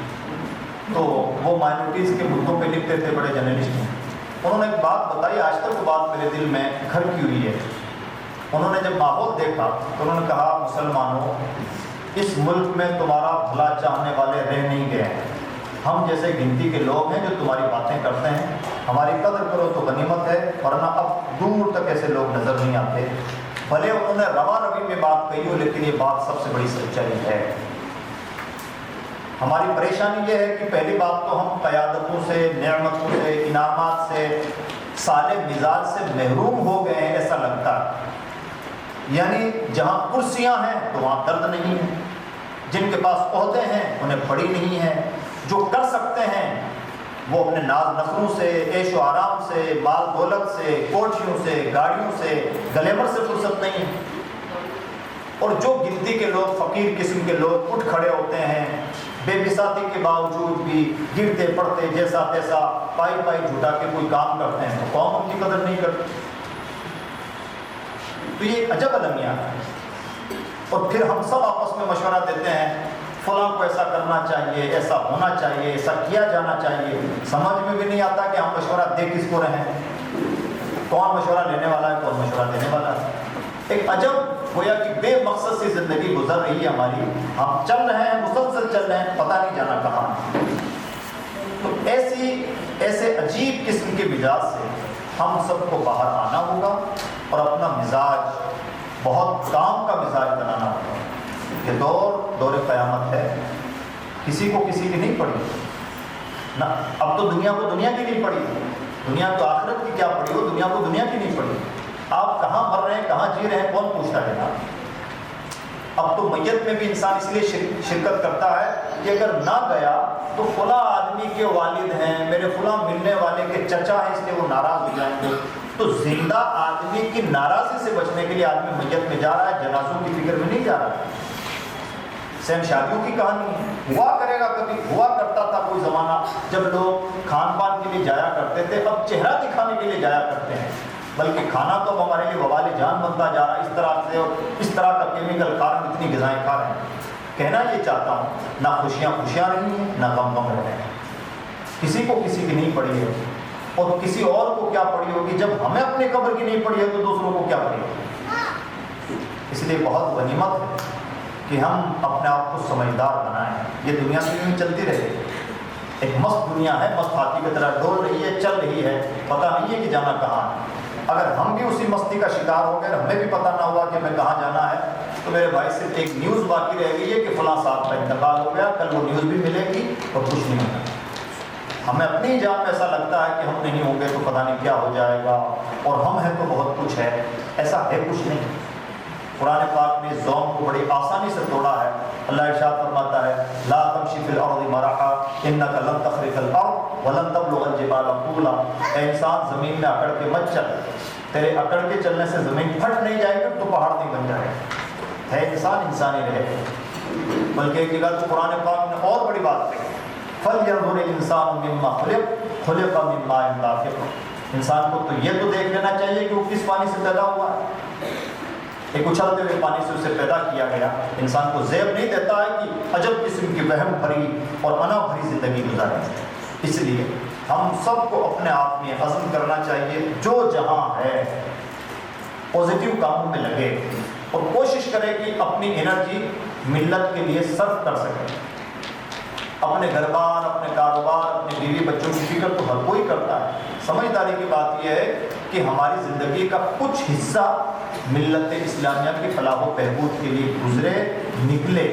تو وہ مائنورٹیز کے مدعوں پہ لکھتے تھے، بڑے جرنلسٹ ہیں۔ انہوں نے ایک بات بتائی، آج تک وہ بات میرے دل میں گھر کی ہوئی ہے۔ انہوں نے جب ماحول دیکھا تو انہوں نے کہا، مسلمانوں اس ملک میں تمہارا بھلا چاہنے والے رہ نہیں گئے ہیں، ہم جیسے گنتی کے لوگ ہیں جو تمہاری باتیں کرتے ہیں، ہماری قدر کرو تو غنیمت ہے، ورنہ اب دور تک ایسے لوگ نظر نہیں آتے۔ بھلے انہوں نے روا روی میں بات کہی ہو، لیکن یہ بات سب سے بڑی سچائی ہے۔ ہماری پریشانی یہ ہے کہ پہلی بات تو ہم قیادتوں سے، نعمتوں سے، انعامات سے، صالح مزاج سے محروم ہو گئے ہیں ایسا لگتا ہے۔ یعنی جہاں کرسیاں ہیں تو وہاں درد نہیں ہے، جن کے پاس عہدے ہیں انہیں پڑی نہیں ہے، جو کر سکتے ہیں وہ اپنے ناز نخروں سے، عیش و آرام سے، مال دولت سے، کوٹھیوں سے، گاڑیوں سے، گلیمر سے فرصت نہیں ہے۔ اور جو گنتی کے لوگ، فقیر قسم کے لوگ اٹھ کھڑے ہوتے ہیں، بے بساطی کے باوجود بھی گرتے پڑتے جیسا تیسا پائی پائی جھوٹا کے کوئی کام کرتے ہیں، تو قوم ان کی قدر نہیں کرتی۔ تو یہ عجب المیہ ہے۔ اور پھر ہم سب آپس میں مشورہ دیتے ہیں، فلاں کو ایسا کرنا چاہیے، ایسا ہونا چاہیے، ایسا کیا جانا چاہیے۔ سمجھ میں بھی نہیں آتا کہ ہم مشورہ دے کس کو رہے ہیں، کون مشورہ لینے والا ہے، کون مشورہ دینے والا ہے۔ ایک عجب گویا کہ بے مقصد سی زندگی گزر رہی ہے ہماری، ہم چل رہے ہیں، مسلسل چل رہے ہیں، پتہ نہیں جانا کہاں۔ تو ایسے عجیب قسم کے مزاج سے ہم سب کو باہر آنا ہوگا اور اپنا مزاج بہت کام کا مزاج بنانا ہوگا۔ یہ دور قیامت ہے، کسی کو کسی کی نہیں پڑی نہ، اب تو دنیا کو دنیا کی نہیں پڑی، دنیا تو آخرت کی کیا پڑی ہو، دنیا کو دنیا کی نہیں پڑی۔ آپ کہاں مر رہے ہیں، کہاں جی رہے ہیں، کون پوچھتا ہے نا۔ اب تو میت میں بھی انسان اس لیے شرکت کرتا ہے کہ اگر نہ گیا تو فلاں آدمی کے والد ہیں، میرے فلاں ملنے والے کے چچا ہیں، اس لیے وہ ناراض ہو جائیں گے. تو زندہ آدمی کی ناراضی سے بچنے کے لیے آدمی میت میں جا رہا ہے، جنازوں کی فکر میں نہیں جا رہا ہے. سیم شادیوں کی کہانی ہے، ہوا کرے گا کبھی. ہوا کرتا تھا کوئی زمانہ جب لوگ کھان پان کے لیے جایا کرتے تھے، اب چہرہ دکھانے کے لیے جایا کرتے ہیں. بلکہ کھانا تو ہمارے لیے وبال جان بنتا جا رہا ہے، اس طرح سے اور اس طرح کا کیمیکل کھا رہے ہیں، اتنی غذائیں کھا رہے ہیں. کہنا یہ چاہتا ہوں، نہ خوشیاں خوشیاں رہی ہیں، نہ غم غم رہے ہیں. کسی کو کسی کی نہیں پڑی ہے، اور کسی اور کو کیا پڑی ہوگی. جب ہمیں اپنے قبر کی نہیں پڑی ہے تو دوسروں کو کیا پڑی ہوگی. اس لیے بہت غنیمت ہے کہ ہم اپنے آپ کو سمجھدار بنائیں. یہ دنیا سے میں چلتی رہے، ایک مست دنیا ہے، مست ہاتھی کی طرح ڈول رہی ہے، چل رہی ہے، پتہ نہیں ہے کہ جانا کہاں ہے. اگر ہم بھی اسی مستی کا شکار ہو گئے، ہمیں بھی پتہ نہ ہوا کہ ہمیں کہاں جانا ہے، تو میرے بھائی صرف ایک نیوز باقی رہ گئی ہے کہ فلاں صاحب کا انتقال ہو گیا. کل وہ نیوز بھی ملے گی اور کچھ نہیں ہوگا. ہمیں اپنی جان میں ایسا لگتا ہے کہ ہم نہیں ہوں گے تو پتہ نہیں کیا ہو جائے گا، اور ہم ہیں تو بہت کچھ ہے. ایسا ہے کچھ نہیں. قرآن پاک نے زوم کو بڑی آسانی سے توڑا ہے. اللہ ارشاد فرماتا ہے لا تمشی فی الارض مرحا انک لن تخرق الارض ولن تبلغ الجبال طولا. اے انسان زمین میں اکڑ کے مت چل، تیرے اکڑ کے چلنے سے زمین پھٹ نہیں جائے گی تو پہاڑ نہیں بن جائے گا. ہے انسان انسانی رہے. بلکہ ایک جگہ تو قرآن پاک نے اور بڑی بات کہی فَلْيَنْظُرِ الْإِنسَانُ مِمَّا خُلِقَ مِن مَّاءٍ دَافِقٍ. انسان کو تو یہ تو دیکھ لینا چاہیے کہ وہ کس پانی سے پیدا ہوا ہے. ایک اچھلتے ہوئے پانی سے اسے پیدا کیا گیا. انسان کو زیب نہیں دیتا ہے کہ عجب قسم کی وہم بھری اور انا بھری زندگی گزارے. اس لیے ہم سب کو اپنے آپ میں عزم کرنا چاہیے، جو جہاں ہے پازیٹیو کاموں میں لگے اور کوشش کرے کہ اپنی انرجی ملت کے لیے صرف کر سکے. اپنے گھر بار، اپنے کاروبار، اپنے بیوی بچوں کی فکر تو ہر کوئی کرتا ہے. سمجھداری کی بات یہ ہے کہ ہماری زندگی کا کچھ حصہ ملت اسلامیہ کی فلاح و بہبود کے لیے گزرے، نکلے.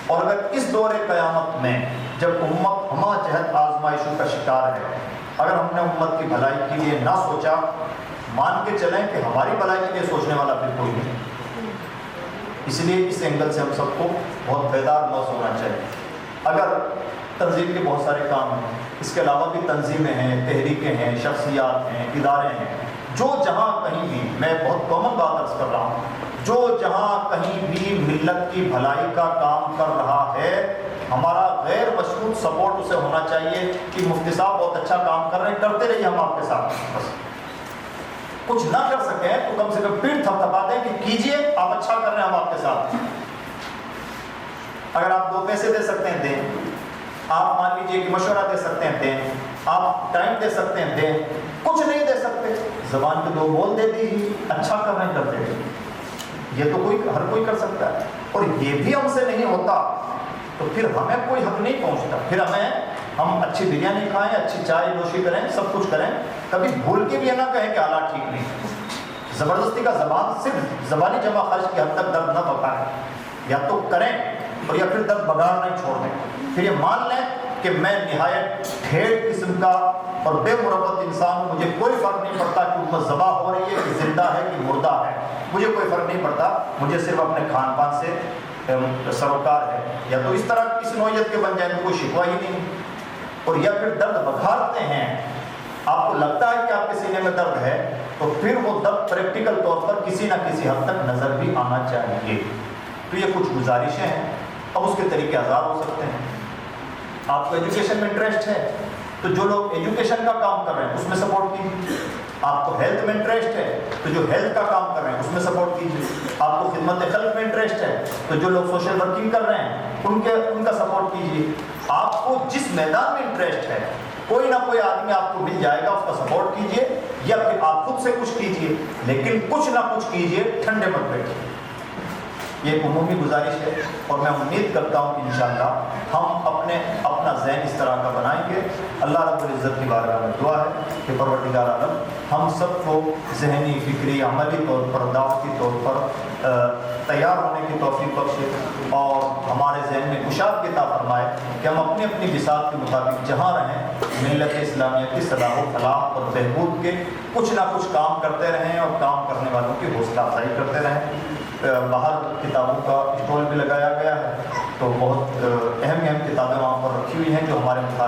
اور اگر اس دور قیامت میں جب امت ہمہ جہت آزمائشوں کا شکار ہے، اگر ہم نے امت کی بھلائی کے لیے نہ سوچا، مان کے چلیں کہ ہماری بھلائی کے لیے سوچنے والا پھر کوئی نہیں. اس لیے اس اینگل سے ہم سب کو بہت بیدار محسوس ہونا چاہیے. اگر تنظیم کے بہت سارے کام ہیں، اس کے علاوہ بھی تنظیمیں ہیں، تحریکیں ہیں، شخصیات ہیں، ادارے ہیں، جو جہاں کہیں بھی، میں بہت کامن بات عرض کر رہا ہوں، جو جہاں کہیں بھی ملت کی بھلائی کا کام کر رہا ہے، ہمارا غیر مشروط سپورٹ اسے ہونا چاہیے کہ مفتی صاحب بہت اچھا کام کر رہے ہیں، کرتے رہیے ہم آپ کے ساتھ. بس کچھ نہ کر سکیں تو کم سے کم پیٹ تھپتھپا دیں کہ کیجئے، آپ اچھا کر رہے ہیں، ہم آپ کے ساتھ. اگر آپ 2 پیسے دے سکتے ہیں دیں، آپ مان لیجیے کہ مشورہ دے سکتے ہیں دیں، آپ ٹائم دے سکتے ہیں دیں. کچھ نہیں دے سکتے، زبان کے 2 بول دے دیجیے، اچھا کر رہے ہیں کرتے ہیں. یہ تو ہر کوئی کر سکتا ہے. اور یہ بھی ہم سے نہیں ہوتا تو پھر ہمیں کوئی حق نہیں پہنچتا. پھر ہم اچھی بریانی کھائیں، اچھی چائے نوشی کریں، سب کچھ کریں، کبھی بھول کے بھی یہ نہ کہیں کہ حالات ٹھیک نہیں. زبردستی کا زبان صرف زبانی جمع خرچ کی حد تک درد نہ پکائیں. یا تو کریں اور یا پھر درد بگاڑنا ہی چھوڑ دیں. پھر یہ مان لیں کہ میں نہایت ڈھیر قسم کا اور بے مربت انسان ہوں، مجھے کوئی فرق نہیں پڑتا کہ امت ذبح ہو رہی ہے کہ زندہ ہے کہ مردہ ہے، مجھے کوئی فرق نہیں پڑتا، مجھے صرف اپنے کھان پان سے سروکار ہے. یا تو اس طرح اس نوعیت کے بن جائیں تو کوئی شکوہ ہی نہیں. اور یا پھر درد بگاڑتے ہیں، آپ کو لگتا ہے کہ آپ کے سینے میں درد ہے، تو پھر وہ درد پریکٹیکل طور پر کسی نہ کسی حد تک نظر بھی آنا چاہیے. تو یہ کچھ گزارشیں ہیں. اب اس کے طریقے ہزار ہو سکتے ہیں. آپ کو ایجوکیشن میں انٹرسٹ ہے تو جو لوگ ایجوکیشن کا کام کر رہے ہیں اس میں سپورٹ کیجیے. آپ کو ہیلتھ میں انٹرسٹ ہے تو جو ہیلتھ کا کام کر رہے ہیں اس میں سپورٹ کیجیے. آپ کو خدمت خلق میں انٹرسٹ ہے تو جو لوگ سوشل ورکنگ کر رہے ہیں ان کا سپورٹ کیجیے. آپ کو جس میدان میں انٹرسٹ ہے کوئی نہ کوئی آدمی آپ کو مل جائے گا، اس کا سپورٹ کیجیے. یا پھر آپ خود سے کچھ کیجیے، لیکن کچھ نہ کچھ کیجیے، ٹھنڈے مت بیٹھیے. یہ ایک عمومی گزارش ہے اور میں امید کرتا ہوں کہ انشاءاللہ ہم اپنا ذہن اس طرح کا بنائیں گے. اللہ رب العزت کی بارگاہ میں دعا ہے کہ پروردگار عالم ہم سب کو ذہنی، فکری، عملی طور پر، دعوتی طور پر تیار ہونے کی توفیق بخشے اور ہمارے ذہن میں کشادگی عطا فرمائے کہ ہم اپنی اپنی بساط کے مطابق جہاں رہیں ملت اسلامیہ کی صلاح و فلاح اور بہبود کے کچھ نہ کچھ کام کرتے رہیں اور کام کرنے والوں کی حوصلہ افزائی کرتے رہیں. باہر کتابوں کا اسٹال بھی لگایا گیا ہے تو بہت اہم کتابیں